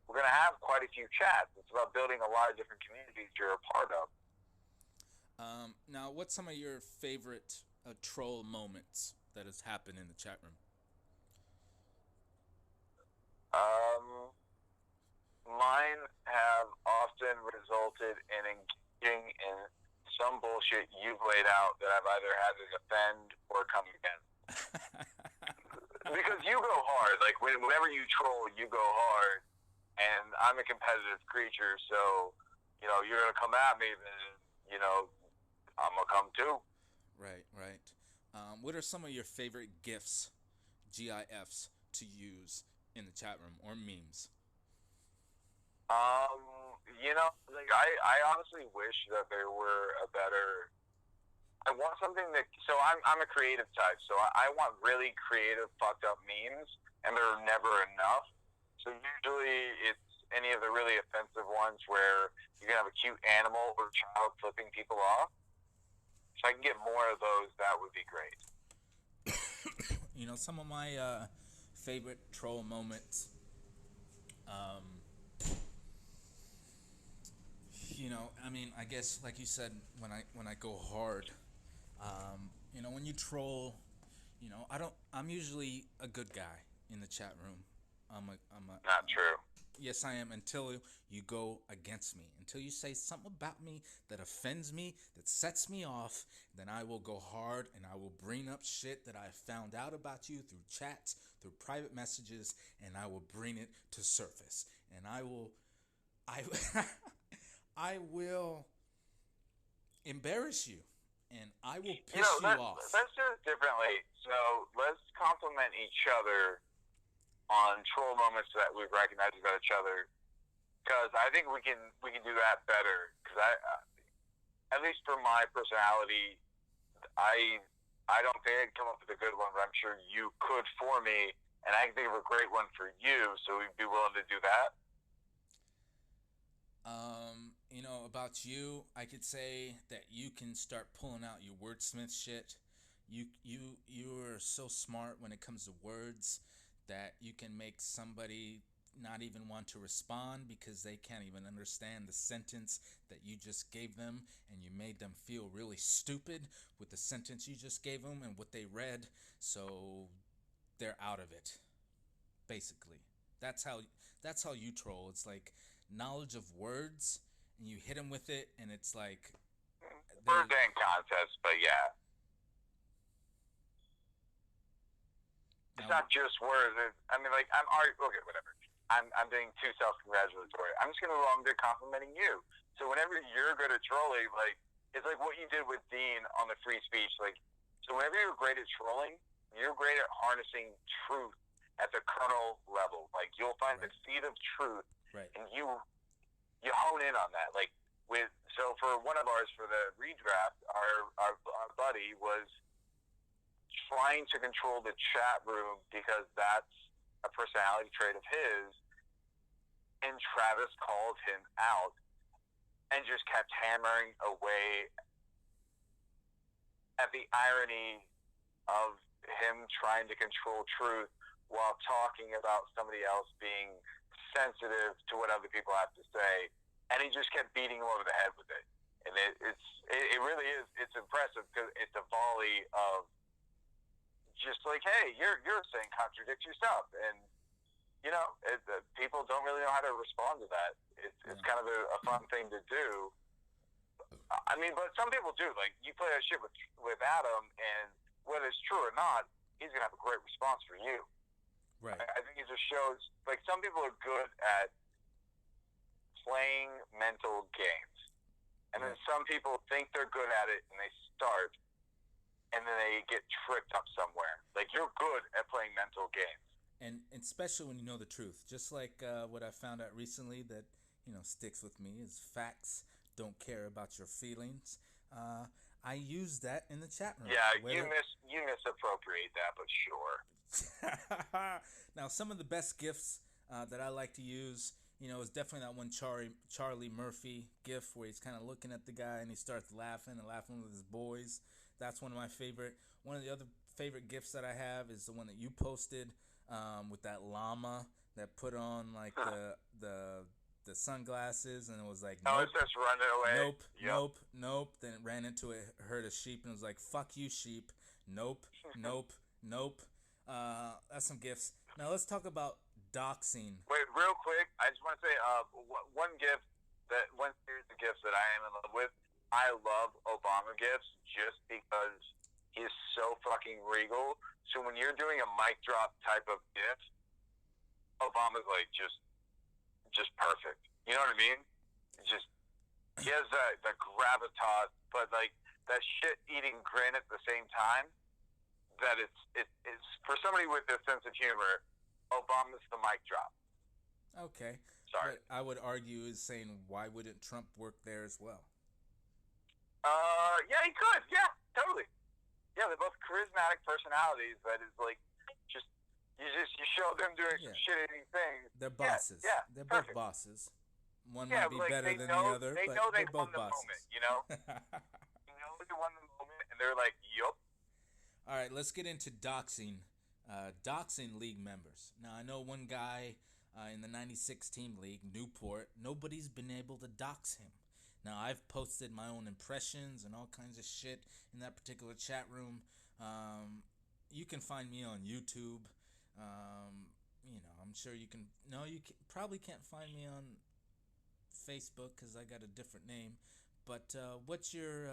We're gonna have quite a few chats. It's about building a lot of different communities you're a part of. Now, what's some of your favorite troll moments that has happened in the chat room? Mine have often resulted in engaging in some bullshit you've laid out that I've either had to defend or come against. Because you go hard. Like, whenever you troll, you go hard. And I'm a competitive creature, so, you're going to come at me, then, I'm going to come too. Right, right. What are some of your favorite GIFs, GIFs, to use in the chat room or memes? Like I honestly wish that there were a better. I want something that. So I'm a creative type, so I want really creative, fucked up memes, and there are never enough. So usually it's any of the really offensive ones where you can have a cute animal or child flipping people off. If I can get more of those, that would be great. Some of my favorite troll moments. I mean, I guess like you said, when I go hard, when you troll, I'm usually a good guy in the chat room. Not true. Yes, I am, until you go against me. Until you say something about me that offends me, that sets me off, then I will go hard and I will bring up shit that I found out about you through chats, through private messages, and I will bring it to surface. And I I will embarrass you, and I will piss you off. Let's do it differently. So let's compliment each other on troll moments that we've recognized about each other, because I think we can do that better. Because at least for my personality, I don't think I can come up with a good one, but I'm sure you could for me, and I can think of a great one for you. So we'd be willing to do that. About you, I could say that you can start pulling out your wordsmith shit. You are so smart when it comes to words that you can make somebody not even want to respond because they can't even understand the sentence that you just gave them, and you made them feel really stupid with the sentence you just gave them and what they read, so they're out of it. Basically, that's how you troll. It's like knowledge of words, and you hit them with it, and it's like Words and concepts, but yeah. It's not just words. I mean, like, I'm already, okay, whatever. I'm being too self-congratulatory. I'm just going to go along to complimenting you. So whenever you're good at trolling, like, it's like what you did with Dean on the free speech. Like, so whenever you're great at trolling, you're great at harnessing truth at the kernel level. Like, you'll find the seed of truth, and you hone in on that. Like, so for one of ours, for the redraft, our buddy was trying to control the chat room because that's a personality trait of his, and Travis called him out and just kept hammering away at the irony of him trying to control truth while talking about somebody else being sensitive to what other people have to say, and he just kept beating him over the head with it. And it really is, it's impressive because it's a volley of just like, hey, you're saying contradict yourself, and people don't really know how to respond to that. It's kind of a fun thing to do. I mean, but some people do. Like, you play that shit with Adam, and whether it's true or not, he's gonna have a great response for you. Right. I think it just shows, like, some people are good at playing mental games, and then some people think they're good at it, and they start, and then they get tripped up somewhere. Like, you're good at playing mental games. And especially when you know the truth. Just like what I found out recently that, sticks with me is facts don't care about your feelings. I use that in the chat room. Yeah, you misappropriate that, but sure. Now, some of the best GIFs that I like to use, is definitely that one Charlie Murphy GIF where he's kind of looking at the guy and he starts laughing with his boys. That's one of my favorite. One of the other favorite GIFs that I have is the one that you posted with that llama that put on like the sunglasses, and it was like, nope, it's just running away. Nope. Then it ran into a herd of sheep and it was like, fuck you, sheep. Nope. That's some GIFs. Now let's talk about doxing. Wait, real quick, I just want to say one series of GIFs that I am in love with. I love Obama GIFs just because he's so fucking regal. So when you're doing a mic drop type of GIF, Obama's like just perfect. You know what I mean? He has the gravitas, but like that shit-eating grin at the same time. That it's for somebody with a sense of humor. Obama's the mic drop. Okay. Sorry. But I would argue is saying, why wouldn't Trump work there as well? Yeah, he could. Yeah, totally. Yeah, they're both charismatic personalities. That is like, you show them doing some shit-eating things. They're bosses. Yeah, they're perfect. both bosses. One might be better than the other, they but know they they're both won the bosses. Moment, you know? They won the moment, and they're like, yup. All right, let's get into doxing. Doxing league members. Now, I know one guy in the 96 team league, Newport, nobody's been able to dox him. Now, I've posted my own impressions and all kinds of shit in that particular chat room. You can find me on YouTube. I'm sure you can. No, probably can't find me on Facebook because I got a different name. But what's your,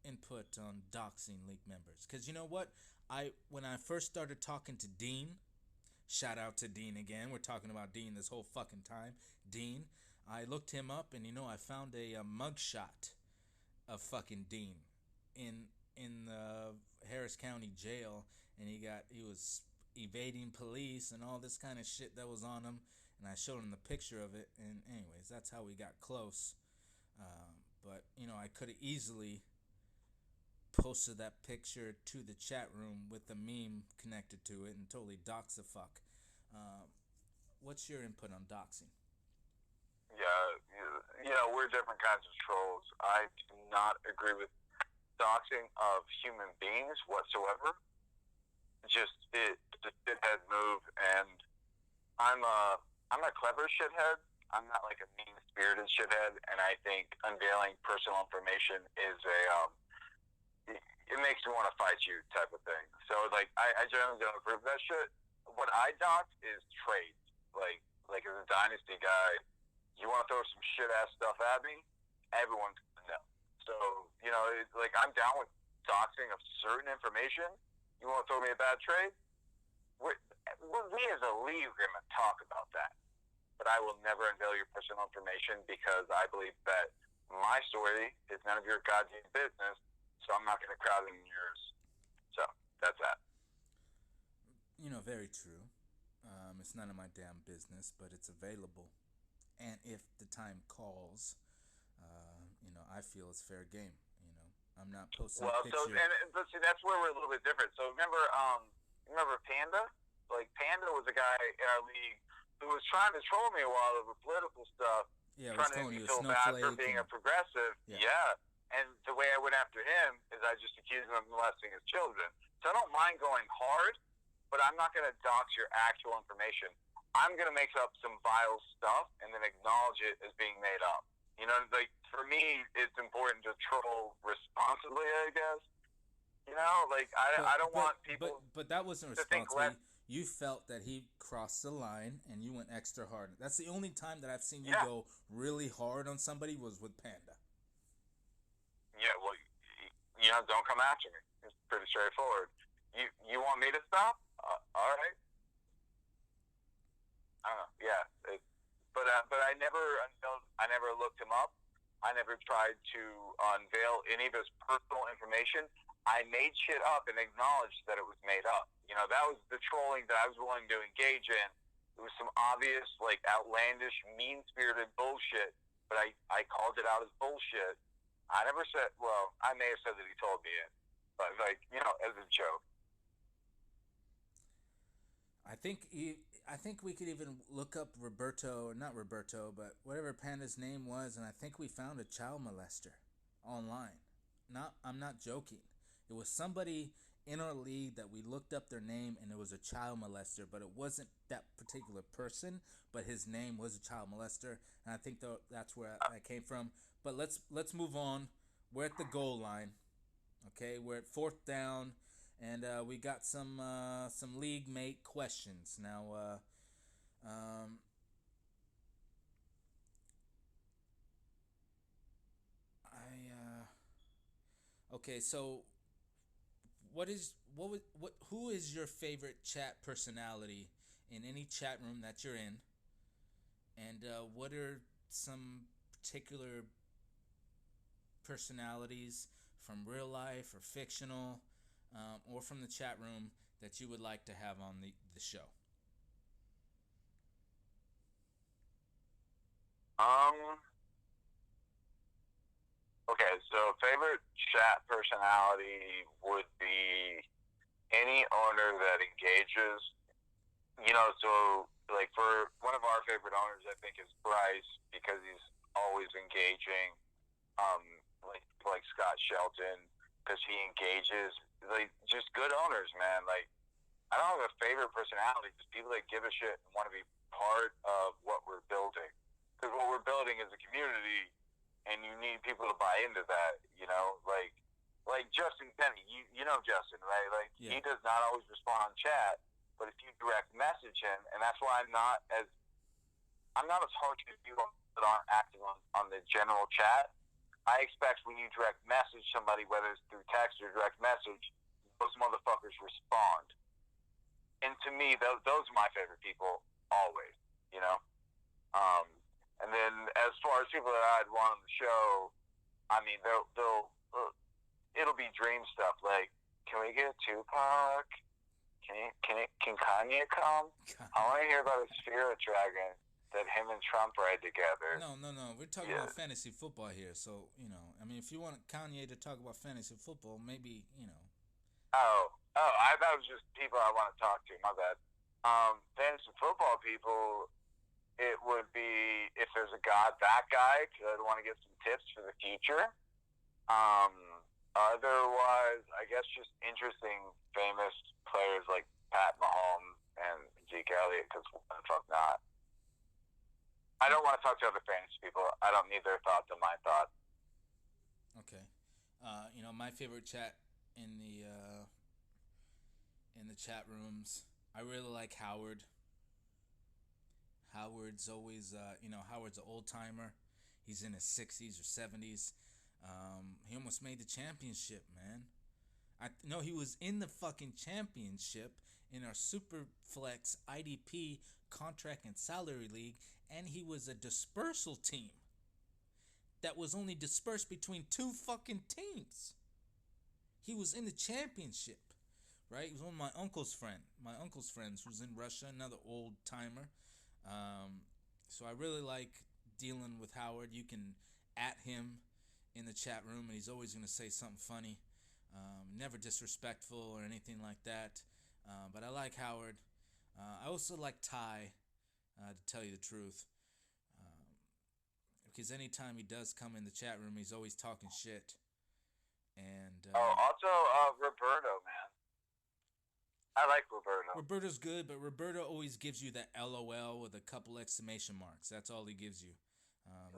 input on doxing league members? Because you know what? When I first started talking to Dean, shout out to Dean again. We're talking about Dean this whole fucking time. Dean, I looked him up, and I found a mugshot of fucking Dean in the Harris County jail, and he was evading police and all this kind of shit that was on him, and I showed him the picture of it, and anyways, that's how we got close. But I could have easily posted that picture to the chat room with the meme connected to it and totally dox the fuck. What's your input on doxing? Yeah, we're different kinds of trolls. I do not agree with doxing of human beings whatsoever. Just the shithead move, and I'm a clever shithead. I'm not like a mean-spirited shithead, and I think unveiling personal information is it makes me want to fight you type of thing. So like I generally don't approve of that shit. What I dox is trades. Like as a Dynasty guy, you want to throw some shit ass stuff at me, everyone's gonna know. So like I'm down with doxing of certain information. You want to throw me a bad trade? We as a league are going to talk about that. But I will never unveil your personal information because I believe that my story is none of your goddamn business, so I'm not going to crowd in yours. So that's that. Very true. It's none of my damn business, but it's available. And if the time calls, I feel it's fair game. I'm not posting a picture. But see, that's where we're a little bit different. So remember Panda? Like Panda was a guy in our league who was trying to troll me a while over political stuff. Yeah, trying to make me feel bad for being a progressive. Yeah. And the way I went after him is I just accused him of molesting his children. So I don't mind going hard, but I'm not going to dox your actual information. I'm going to make up some vile stuff and then acknowledge it as being made up. Like for me, it's important to troll responsibly, I guess. Like I don't want people. But that wasn't responsibly. You felt that he crossed the line and you went extra hard. That's the only time that I've seen you go really hard on somebody was with Panda. Yeah, well, don't come after me. It's pretty straightforward. You want me to stop? All right. I don't know. Yeah, but I never looked him up. I never tried to unveil any of his personal information. I made shit up and acknowledged that it was made up. That was the trolling that I was willing to engage in. It was some obvious, like, outlandish, mean-spirited bullshit, but I called it out as bullshit. I never said, well, I may have said that he told me it, but, as a joke. I think we could even look up not Roberto, but whatever Panda's name was, and I think we found a child molester online. I'm not joking. It was somebody in our league that we looked up their name, and it was a child molester, but it wasn't that particular person, but his name was a child molester, and I think that's where that came from. But let's move on. We're at the goal line. Okay, we're at 4th down, and we got some league mate questions now. Okay, so who is your favorite chat personality in any chat room that you're in, and what are some particular personalities from real life or fictional, or from the chat room that you would like to have on the show? Okay, so favorite chat personality would be any owner that engages. So like for one of our favorite owners, I think is Bryce because he's always engaging. Like Scott Shelton because he engages. Like just good owners, man. Like I don't have a favorite personality. Just people that give a shit and want to be part of what we're building. Because what we're building is a community, and you need people to buy into that. Like Justin Penny. You know Justin, right? Like he does not always respond on chat, but if you direct message him, and that's why I'm not as hard to people that aren't active on the general chat. I expect when you direct message somebody, whether it's through text or direct message, those motherfuckers respond. And to me, those are my favorite people always. And then as far as people that I'd want on the show, I mean, it'll be dream stuff. Like, can we get Tupac? Can Kanye come? I want to hear about a spirit dragon that him and Trump ride together. No. We're talking about fantasy football here. So, I mean, if you want Kanye to talk about fantasy football, maybe, Oh, I thought it was just people I want to talk to. My bad. Fantasy football people, it would be if there's that guy, because I'd want to get some tips for the future. Otherwise, I guess just interesting, famous players like Pat Mahomes and Zeke Elliott because why the fuck not? I don't want to talk to other fantasy people. I don't need their thoughts on my thoughts. Okay. My favorite chat in the chat rooms, I really like Howard. Howard's always, Howard's an old timer. He's in his 60s or 70s. He almost made the championship, man. He was in the fucking championship in our Superflex IDP contract and salary league, and he was a dispersal team that was only dispersed between 2 fucking teams. He was in the championship, right? He was one of my uncle's friends who's in Russia, another old timer. So I really like dealing with Howard. You can at him in the chat room, and he's always going to say something funny. Never disrespectful or anything like that. But I like Howard. I also like Ty, to tell you the truth. Because anytime he does come in the chat room, he's always talking shit. And also Roberto, man. I like Roberto. Roberto's good, but Roberto always gives you that LOL with a couple exclamation marks. That's all he gives you.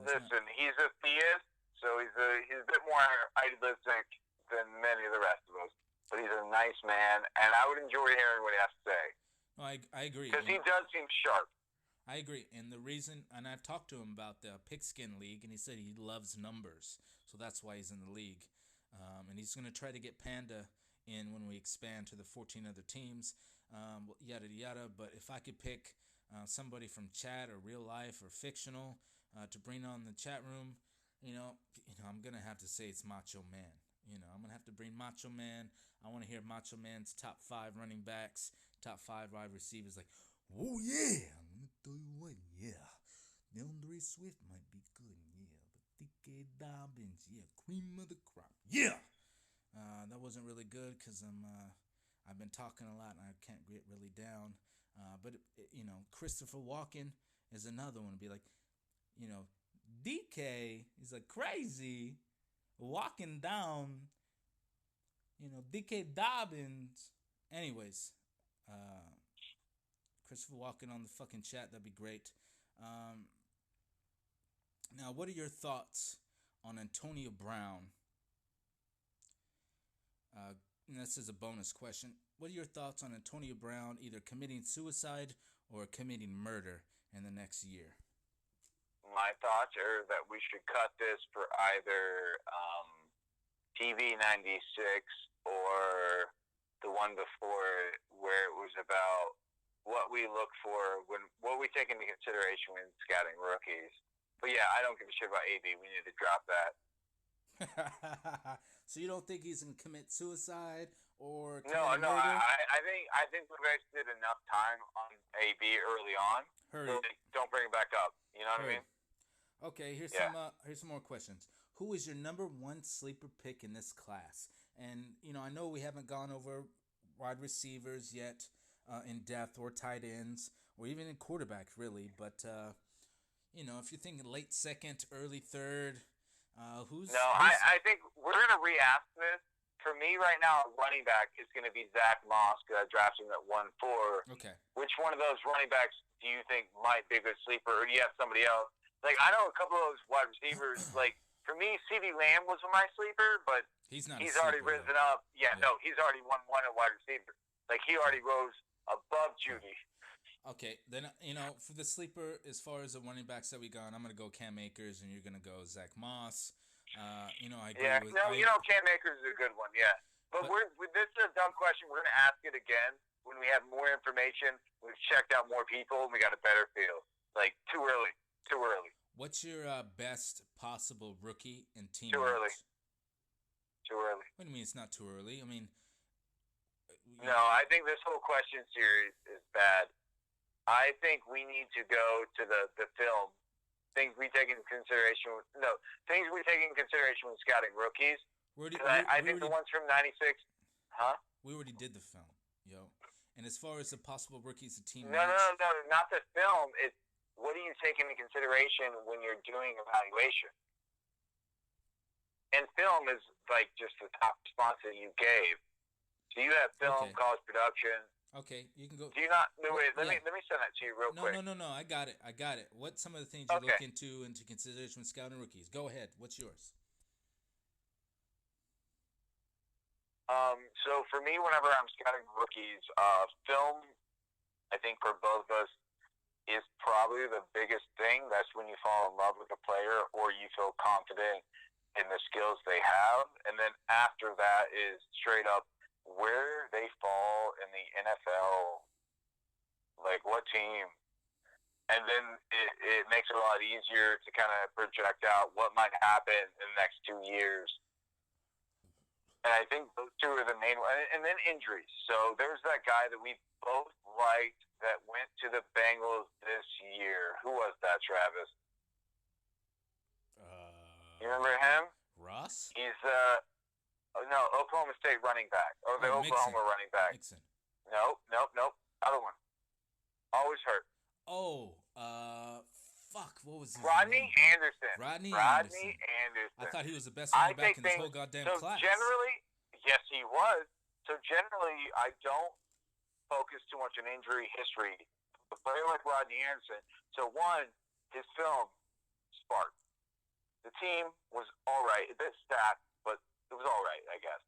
Listen, he's a theist, so he's a bit more idealistic than many of the rest of us. But he's a nice man, and I would enjoy hearing what he has to say. No, I agree. Because he does seem sharp. I agree. And the reason, and I've talked to him about the Pigskin League, and he said he loves numbers. So that's why he's in the league. And he's going to try to get Panda in when we expand to the 14 other teams, yada, yada. But if I could pick somebody from chat or real life or fictional to bring on the chat room, I'm going to have to say it's Macho Man. I'm going to have to bring Macho Man. I want to hear Macho Man's top 5 running backs, top 5 wide receivers. Like, oh, yeah. I'm going to tell you what, yeah. DeAndre Swift might be good, yeah. But DK Dobbins, yeah. Cream of the crop, yeah. That wasn't really good because I've been talking a lot and I can't get really down. But Christopher Walken is another one to be like, DK is like crazy walking down, DK Dobbins. Anyways, Christopher Walken on the fucking chat, that'd be great. Now, what are your thoughts on Antonio Brown? And this is a bonus question. What are your thoughts on Antonio Brown either committing suicide or committing murder in the next year? My thoughts are that we should cut this for either TV 96 or the one before where it was about what we look for, what we take into consideration when scouting rookies. But yeah, I don't give a shit about AB. We need to drop that. So you don't think he's gonna commit suicide or no? murder? I think we wasted enough time on AB early on. So don't bring it back up. You know what I mean? Okay, here's some more questions. Who is your number 1 sleeper pick in this class? And I know we haven't gone over wide receivers yet in depth, or tight ends, or even in quarterbacks really. But if you're thinking late second, early third, I think we're gonna re-ask this. For me right now, running back is going to be Zach Moss because I drafted him at 1-4. Okay. Which one of those running backs do you think might be a good sleeper, or do you have somebody else? Like, I know a couple of those wide receivers. Like, for me, CeeDee Lamb was my sleeper, but he's already risen up. Yeah, no, he's already won at wide receiver. Like, he already rose above Judy. Okay, then, for the sleeper, as far as the running backs that we got, I'm going to go Cam Akers, and you're going to go Zach Moss. I agree Cam Akers is a good one, yeah. But this is a dumb question. We're going to ask it again when we have more information. We've checked out more people, and we got a better feel. Like, too early. What's your best possible rookie and team? Too early. What do you mean it's not too early? I mean... No, I think this whole question series is bad. I think we need to go to the film. Things we take into consideration when scouting rookies. I think the ones from 96, huh? We already did the film, yo. And as far as the possible rookies, the team. No, not the film. It's what do you take into consideration when you're doing evaluation? And film is like just the top response that you gave. So you have film, college production, Okay, you can go. Do you not? No, What, wait. Let yeah. me send that to you real quick. No. I got it. What's some of the things you Okay. look into consideration when scouting rookies? Go ahead. What's yours? So for me, whenever I'm scouting rookies, film, I think for both of us is probably the biggest thing. That's when you fall in love with a player or you feel confident in the skills they have. And then after that is straight up where they fall in the NFL, like what team. And then it makes it a lot easier to kind of project out what might happen in the next 2 years. And I think those two are the main ones. And then injuries. So there's that guy that we both liked that went to the Bengals this year. Who was that, Travis? You remember him? Ross? He's no, Oklahoma State running back. Or the Oklahoma Mixon. running back. Mixon. Nope. Other one. Always hurt. Oh, fuck. What was his Rodney name? Anderson. Rodney Anderson. I thought he was the best running back in this whole goddamn class. Generally, yes, he was. So generally, I don't focus too much on injury history. A player like Rodney Anderson. So one, his film sparked. The team was all right. A bit stacked, but it was all right, I guess.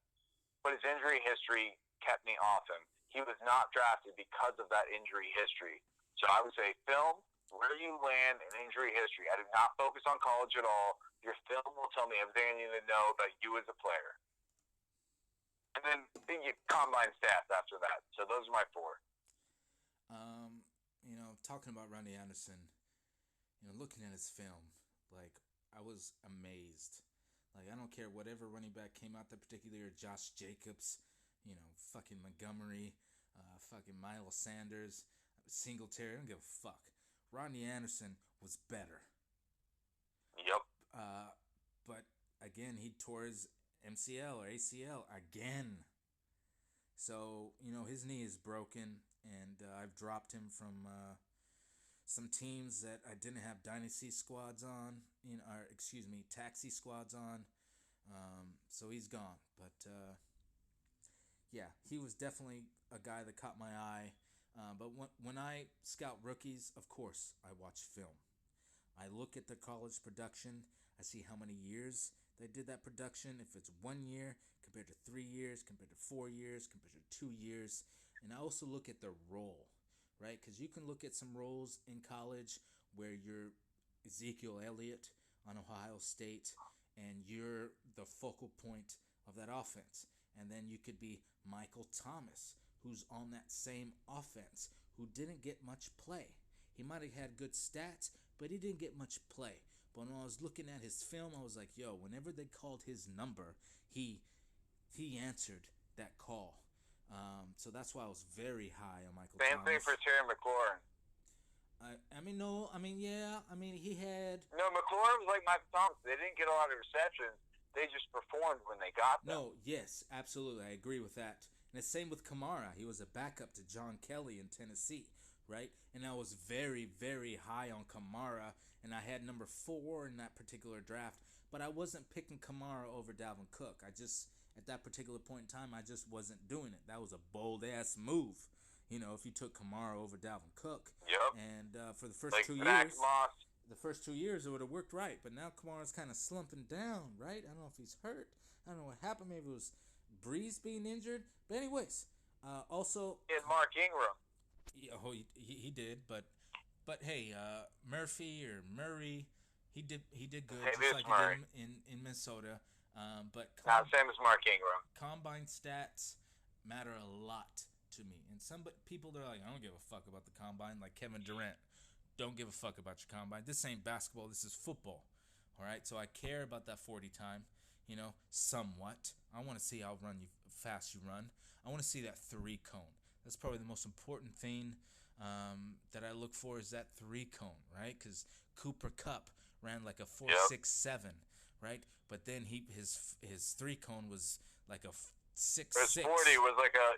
But his injury history kept me off him. He was not drafted because of that injury history. So I would say film, where you land in injury history. I do not focus on college at all. Your film will tell me everything I need to know about you as a player. And then you combine stats after that. So those are my four. Talking about Rodney Anderson, looking at his film, like, I was amazed. Like, I don't care whatever running back came out that particular year, Josh Jacobs, fucking Montgomery, fucking Miles Sanders, Singletary, I don't give a fuck. Rodney Anderson was better. Yep. But again, he tore his MCL or ACL again. So, his knee is broken, and I've dropped him from some teams that I didn't have dynasty squads on, taxi squads on. So he's gone. But, yeah, he was definitely a guy that caught my eye. But when I scout rookies, of course, I watch film. I look at the college production. I see how many years they did that production. If it's 1 year compared to 3 years, compared to 4 years, compared to 2 years. And I also look at the role, right? Because you can look at some roles in college where you're Ezekiel Elliott on Ohio State and you're the focal point of that offense. And then you could be Michael Thomas, who's on that same offense, who didn't get much play. He might have had good stats, but he didn't get much play. But when I was looking at his film, I was like, yo, whenever they called his number, he answered that call. So that's why I was very high on Michael Thomas. Same thing for Terry McLaurin. He had... No, McLaurin was like Michael Thomas. They didn't get a lot of receptions. They just performed when they got them. No, yes, absolutely. I agree with that. And the same with Kamara. He was a backup to John Kelly in Tennessee, right? And I was very, very high on Kamara, and I had number 4 in that particular draft. But I wasn't picking Kamara over Dalvin Cook. At that particular point in time, I just wasn't doing it. That was a bold-ass move, if you took Kamara over Dalvin Cook. Yep. And for the first like 2 years... The first 2 years, it would have worked right. But now Kamara's kind of slumping down, right? I don't know if he's hurt. I don't know what happened. Maybe it was Breeze being injured. But anyways, also... He had Mark Ingram. Yeah, he did. But hey, Murphy or Murray, he did good. Hey, just like Murray. he did in Minnesota. But Same as Mark Ingram. Combine stats matter a lot to me. And some people, they're like, I don't give a fuck about the combine. Like Kevin Durant. Don't give a fuck about your combine. This ain't basketball. This is football. All right? So I care about that 40 time, somewhat. I want to see how fast you run. I want to see that 3 cone. That's probably the most important thing that I look for is that 3 cone, right? Because Cooper Kupp ran like a 4.67, right? But then his 3 cone was like a 6.6. His 40 was like a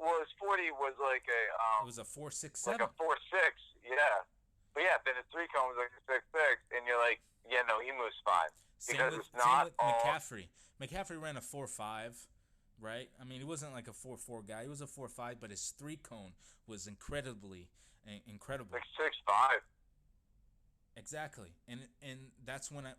Well, his 40 was like a it was a 4.67. Like a 4.6, yeah. But yeah, then his 3 cone was like a 6.6, and you're like, he moves fine. Same with McCaffrey. McCaffrey ran a 4.5, right? I mean, he wasn't like a 4.4 guy. He was a 4.5, but his three cone was incredible. Like 6'5". Exactly, and that's when I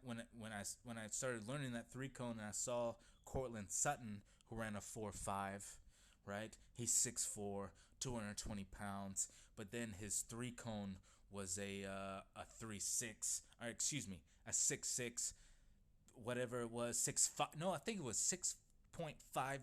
started learning that three cone, and I saw Cortland Sutton, who ran a 4.5, right? He's 6'4", 220 pounds, but then his three cone was a 3.6, or excuse me, a 6.6, whatever it was, 6.5. No, I think it was 6.59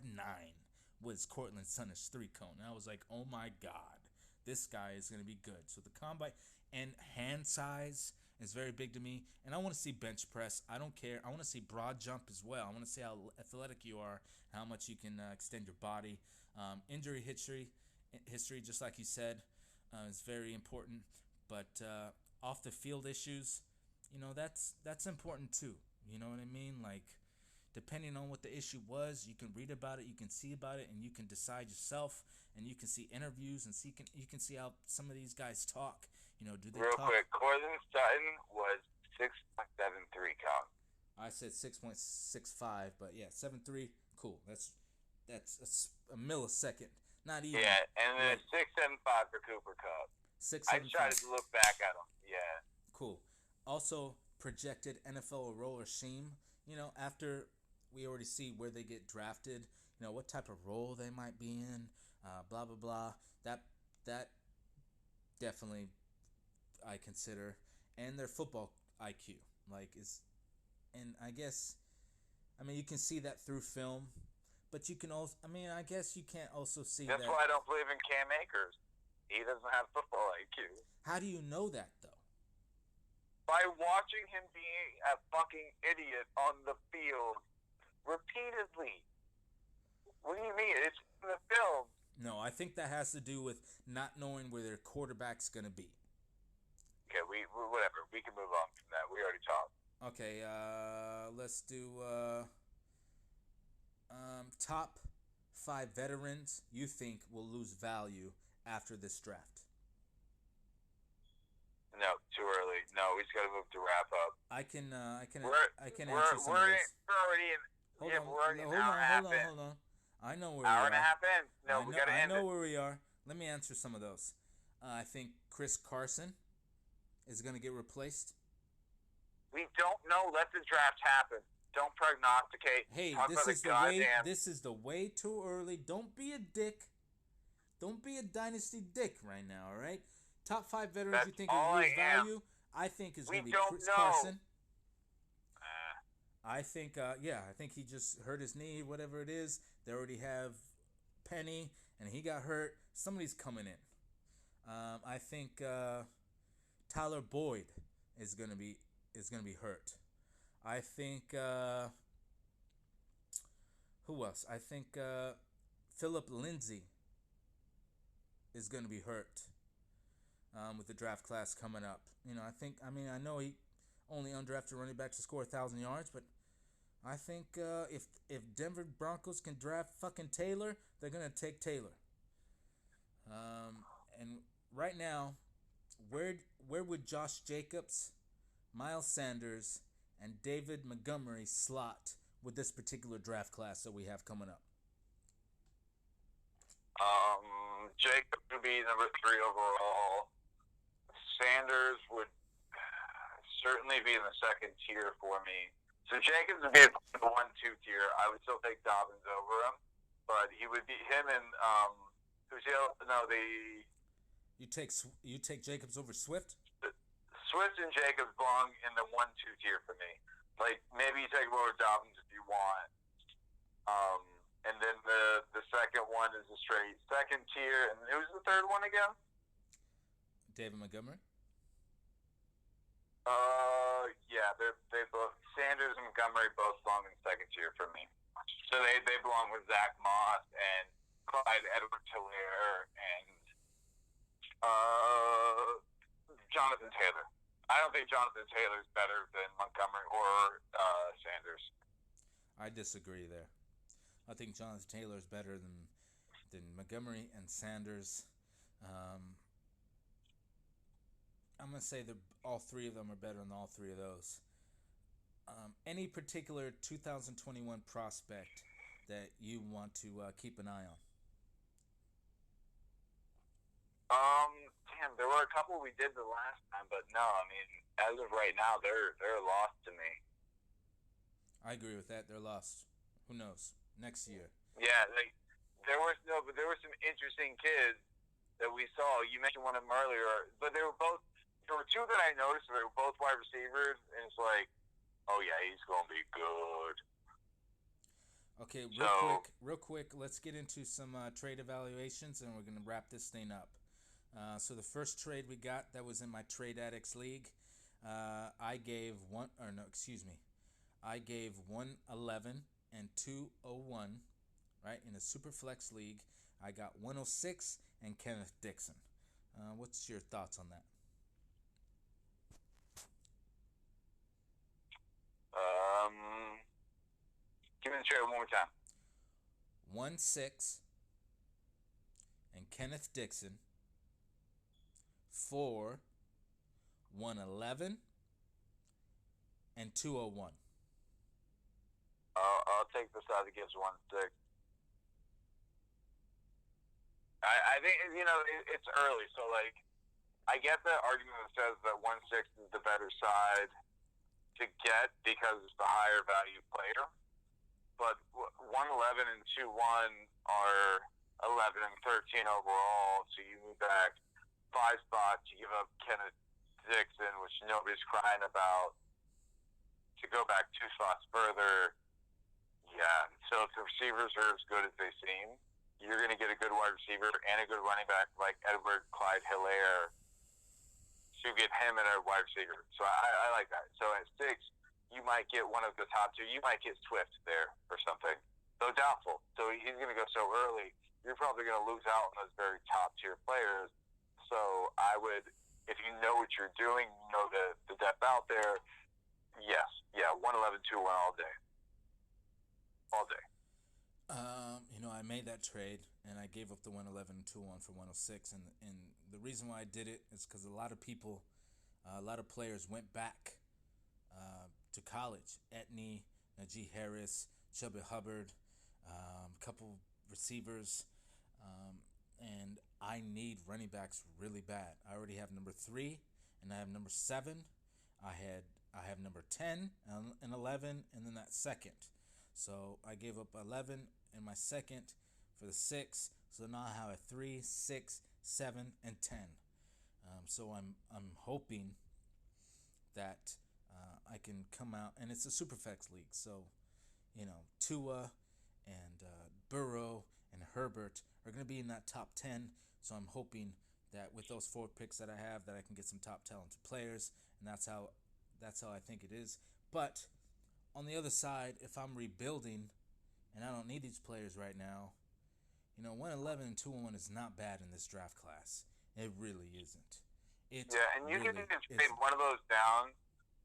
was Cortland Sutton's three cone. And I was like, oh my god, this guy is gonna be good. So the combine and hand size is very big to me, and I want to see bench press. I don't care. I want to see broad jump as well. I want to see how athletic you are, how much you can extend your body. Injury history, just like you said, is very important. But off the field issues, that's important too. You know what I mean? Like, depending on what the issue was, you can read about it, you can see about it, and you can decide yourself. And you can see interviews, and you can see how some of these guys talk. Do they Real talk? quick, Cortland Sutton was 6.73 count. I said 6.65, but yeah, 7.3. Cool. That's a millisecond. Not even. Yeah, and then Right. 6.75 for Cooper Kupp. 6.75. I tried to look back at him. Yeah. Cool. Also, projected NFL role or scheme. After we already see where they get drafted, what type of role they might be in, blah blah blah. That definitely I consider, and their football IQ, and I guess, you can see that through film, but you can also, I guess you can't also see That's that. why I don't believe in Cam Akers. He doesn't have football IQ. How do you know that though? By watching him be a fucking idiot on the field repeatedly. What do you mean? It's in the film. No, I think that has to do with not knowing where their quarterback's gonna be. Okay, whatever. We can move on from that. We already talked. Okay, let's do top 5 veterans you think will lose value after this draft. No, too early. No, we just got to move to wrap up. I can answer some We're of this. already in. Hold Yeah, on, we're already an hour and a half in. hold on. I know where Hour we and a are. half in. No, we got to end I know it. where we are. Let me answer some of those. I think Chris Carson is going to get replaced. We don't know. Let the draft happen. Don't prognosticate. Hey, Talk this about is the the goddamn. way. This is the way too early. Don't be a dick. Don't be a dynasty dick right now. All right. Top 5 veterans That's you think all will lose I am. value. I think is We going to be don't Chris know. Carson. I think, I think he just hurt his knee, whatever it is. They already have Penny, and he got hurt. Somebody's coming in. I think Tyler Boyd is gonna be hurt. I think who else? I think Philip Lindsay is gonna be hurt with the draft class coming up. I know he only undrafted running back to score 1,000 yards, but I think if Denver Broncos can draft fucking Taylor, they're gonna take Taylor. And right now, where would Josh Jacobs, Miles Sanders, and David Montgomery slot with this particular draft class that we have coming up? Jacobs would be number 3 overall. Sanders would certainly be in the second tier for me. So Jacobs would be in the 1-2 tier. I would still take Dobbins over him, but he would be him and who's the other? No, You take Jacobs over Swift? Swift and Jacobs belong in the 1-2 tier for me. Like, maybe you take him over Dobbins if you want. And then the second one is a straight second tier. And who's the third one again? David Montgomery? Yeah, they both, Sanders and Montgomery both belong in second tier for me. So they belong with Zach Moss and Clyde Edwards-Helaire and Jonathan Taylor. I don't think Jonathan Taylor is better than Montgomery or Sanders. I disagree there. I think Jonathan Taylor is better than Montgomery and Sanders. I'm going to say that all 3 of them are better than all 3 of those. Any particular 2021 prospect that you want to keep an eye on? Damn, there were a couple we did the last time, but no, I mean, as of right now, they're lost to me. I agree with that. They're lost. Who knows? Next year. Yeah, like but there were some interesting kids that we saw. You mentioned one of them earlier, but they were both. There were two that I noticed. They were both wide receivers, and it's like, oh yeah, he's gonna be good. Okay, real quick, let's get into some trade evaluations, and we're gonna wrap this thing up. So the first trade we got that was in my Trade Addicts League, I gave I gave 111 and 201, right? In a Superflex League, I got 106 and Kenneth Dixon. What's your thoughts on that? Give me the trade one more time. 1-6 and Kenneth Dixon for 111 and 201. I'll take the side that gives 1-6. I think it's early, so like I get the argument that says that 1-6 is the better side to get because it's the higher value player. But 111 and 2-1 are 11 and 13 overall, so you move back 5 spots. You give up Kenneth Dixon, which nobody's crying about, to go back 2 spots further. Yeah, so if the receivers are as good as they seem, you're going to get a good wide receiver and a good running back like Edward Clyde Hilaire to get him and a wide receiver. So I like that. So at 6, you might get one of the top 2. You might get Swift there or something. So doubtful. So he's going to go so early. You're probably going to lose out on those very top tier players. So I would, if you know what you're doing, you know the depth out there, yes. Yeah, 111, 2-1 all day. All day. I made that trade, and I gave up the 111 and 2-1 for 106. And the reason why I did it is because a lot of players went back to college. Etney, Najee Harris, Chubby Hubbard, a couple receivers, and I need running backs really bad. I already have number 3, and I have number 7. I have number 10 and 11, and then that second. So I gave up 11 in my second for the 6. So now I have a 3, 6, 7, and 10. So I'm hoping that I can come out, and it's a Superflex league. So Tua and Burrow and Herbert are going to be in that top 10. So I'm hoping that with those 4 picks that I have, that I can get some top talented players, and that's how I think it is. But on the other side, if I'm rebuilding and I don't need these players right now, 111 and 2-1 is not bad in this draft class. It really isn't. And you can even trade one of those down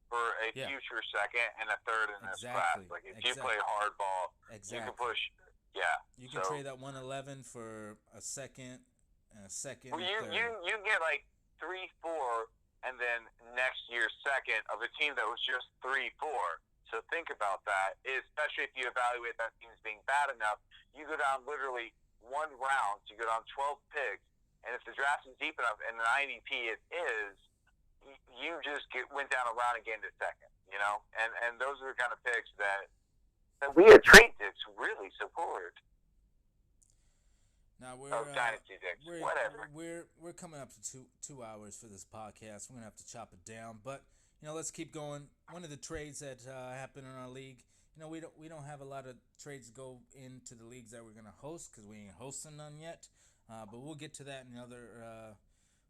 for a future second and a third in this class. Like if you play hardball, you can push. Yeah, you can trade that 111 for a second and a second. Well, you get like 3-4, and then next year's second of a team that was just 3-4. So think about that, especially if you evaluate that team as being bad enough. You go down literally 1 round, so you go down 12 picks, and if the draft is deep enough, and the IDP it is, you just went down a round and gained a second, And those are the kind of picks that we at Trade Dicks really support. Now Dynasty Dicks, whatever. We're coming up to 2 hours for this podcast. We're gonna have to chop it down, but let's keep going. One of the trades that happened in our league, we don't have a lot of trades go into the leagues that we're gonna host because we ain't hosting none yet. But we'll get to that in other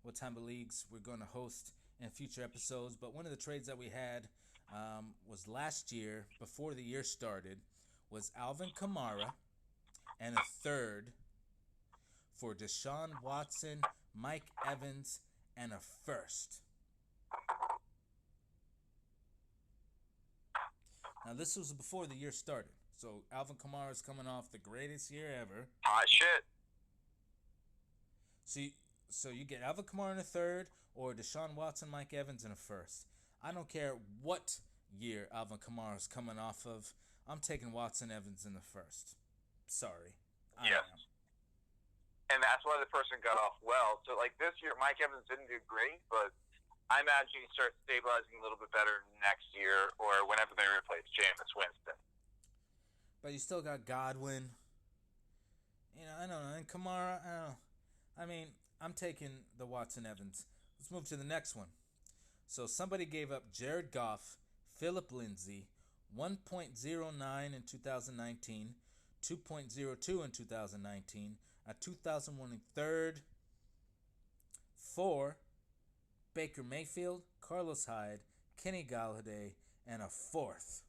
what type of leagues we're gonna host in future episodes. But one of the trades that we had was last year, before the year started, was Alvin Kamara and a third for Deshaun Watson, Mike Evans, and a first. Now, this was before the year started. So, Alvin Kamara is coming off the greatest year ever. Shit. So you get Alvin Kamara in a third, or Deshaun Watson, Mike Evans in a first. I don't care what year Alvin Kamara is coming off of. I'm taking Watson Evans in the first. Sorry. Yes. And that's why the person got off well. So, like, this year, Mike Evans didn't do great, but I imagine he starts stabilizing a little bit better next year or whenever they replace Jameis Winston. But you still got Godwin. You know, I don't know. And Kamara, I don't know. I mean, I'm taking the Watson Evans. Let's move to the next one. So somebody gave up Jared Goff, Philip Lindsay, 1.09 in 2019, 2.02 in 2019, a 2001 third for Baker Mayfield, Carlos Hyde, Kenny Galladay, and a fourth.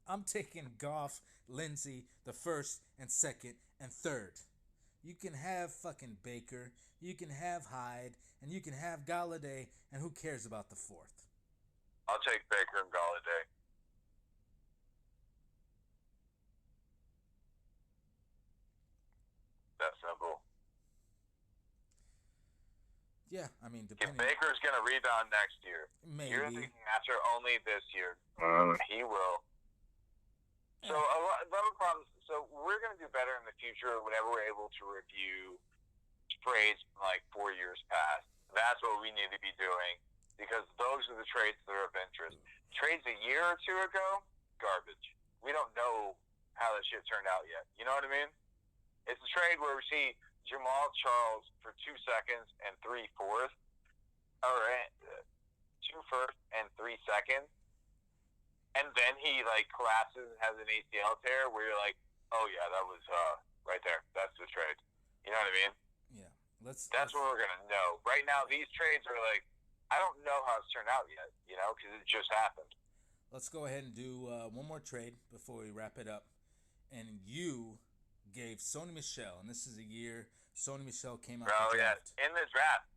I'm taking Goff, Lindsay, the first and second and third. You can have fucking Baker, you can have Hyde, and you can have Galladay, and who cares about the fourth? I'll take Baker and Galladay. That's simple. Yeah, I mean, depending. If Baker's going to rebound next year, maybe. You're thinking after only this year, he will. So a lot of problems. So we're going to do better in the future whenever we're able to review trades from like 4 years past. That's what we need to be doing because those are the trades that are of interest. Trades a year or two ago, garbage. We don't know how that shit turned out yet. You know what I mean? It's a trade where we see Jamal Charles for 2 seconds and 3 fourths, or 2 firsts and 3 seconds, and then he like collapses and has an ACL tear where you're like, oh yeah, that was right there. That's the trade. You know what I mean? Yeah. That's what we're gonna know. Right now, these trades are like, I don't know how it's turned out yet. You know, because it just happened. Let's go ahead and do one more trade before we wrap it up. And you gave Sony Michel, and this is a year Sony Michel came out the draft. Yeah, in the draft.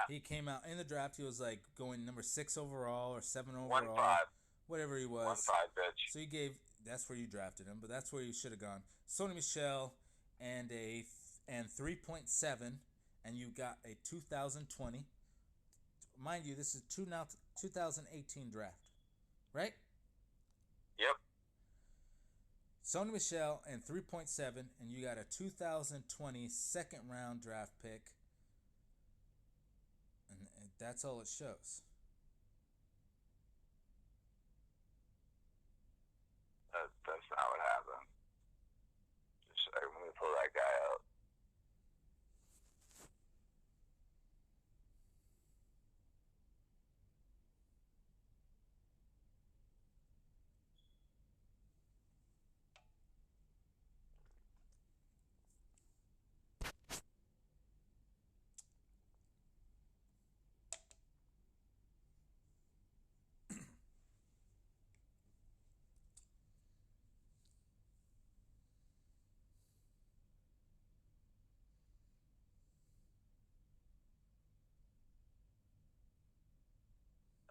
He came out in the draft. He was like going number 6 overall or 7 overall. 1-5. Whatever he was. 1-5, bitch. So you gave, that's where you drafted him, but that's where you should have gone. Sony Michel and 3.7, and you got a 2020. Mind you, this is 2018 draft, right? Yep. Sony Michel and 3.7, and you got a 2020 second round draft pick. And that's all it shows. That's not what happened. Just let me pull that guy out.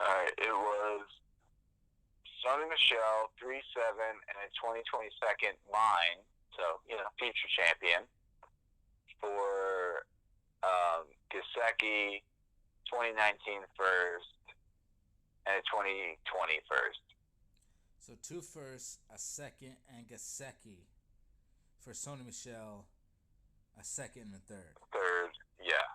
Alright, it was Sony Michel, 3-7, and a 2022 line, so, you know, future champion, for Gesicki, 2019 first, and a 2020 first. So 2 firsts, a second, and Gesicki for Sony Michel, a second and a third. Third, yeah.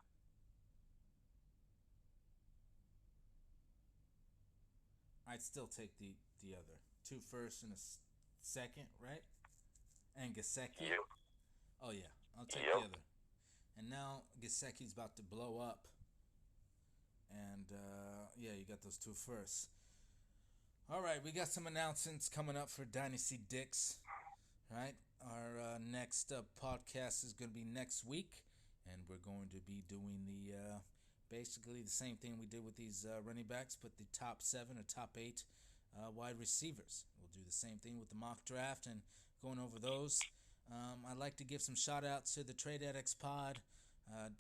I'd still take the other 2 firsts and a second, right? And Gesicki. Yep. Oh yeah, I'll take the other. And now Gesicki's about to blow up, and yeah, you got those 2 firsts. All right, we got some announcements coming up for Dynasty Dicks. Right, our next podcast is going to be next week, and we're going to be doing the basically the same thing we did with these running backs, but the top 7 or top 8 wide receivers. We'll do the same thing with the mock draft and going over those. I'd like to give some shout outs to the Trade Addicts Pod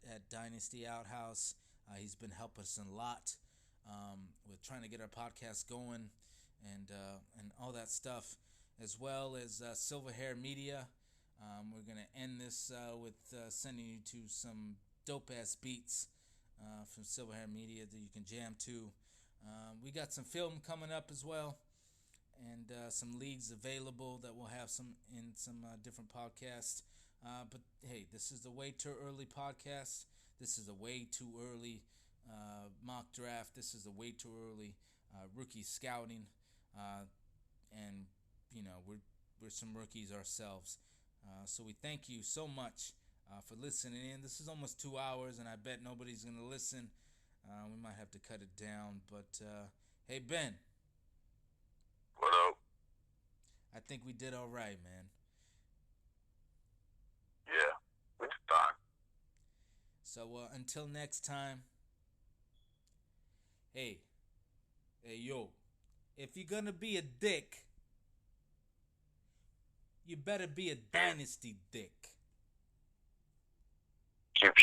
at Dynasty Outhouse. He's been helping us a lot with trying to get our podcast going and all that stuff, as well as Silver Hair Media. We're going to end this with sending you to some dope-ass beats from Silver Hair Media that you can jam to. We got some film coming up as well. and some leagues available that we'll have some in some different podcasts. But hey, this is the Way Too Early podcast. This is a way too early mock draft. This is a way too early rookie scouting, and we're some rookies ourselves. So we thank you so much for listening in. This is almost 2 hours, and I bet nobody's gonna listen. We might have to cut it down, but hey, Ben. What up? I think we did all right, man. Yeah, it's fine. So until next time, hey, yo, if you're gonna be a dick, you better be a dynasty dick. Keep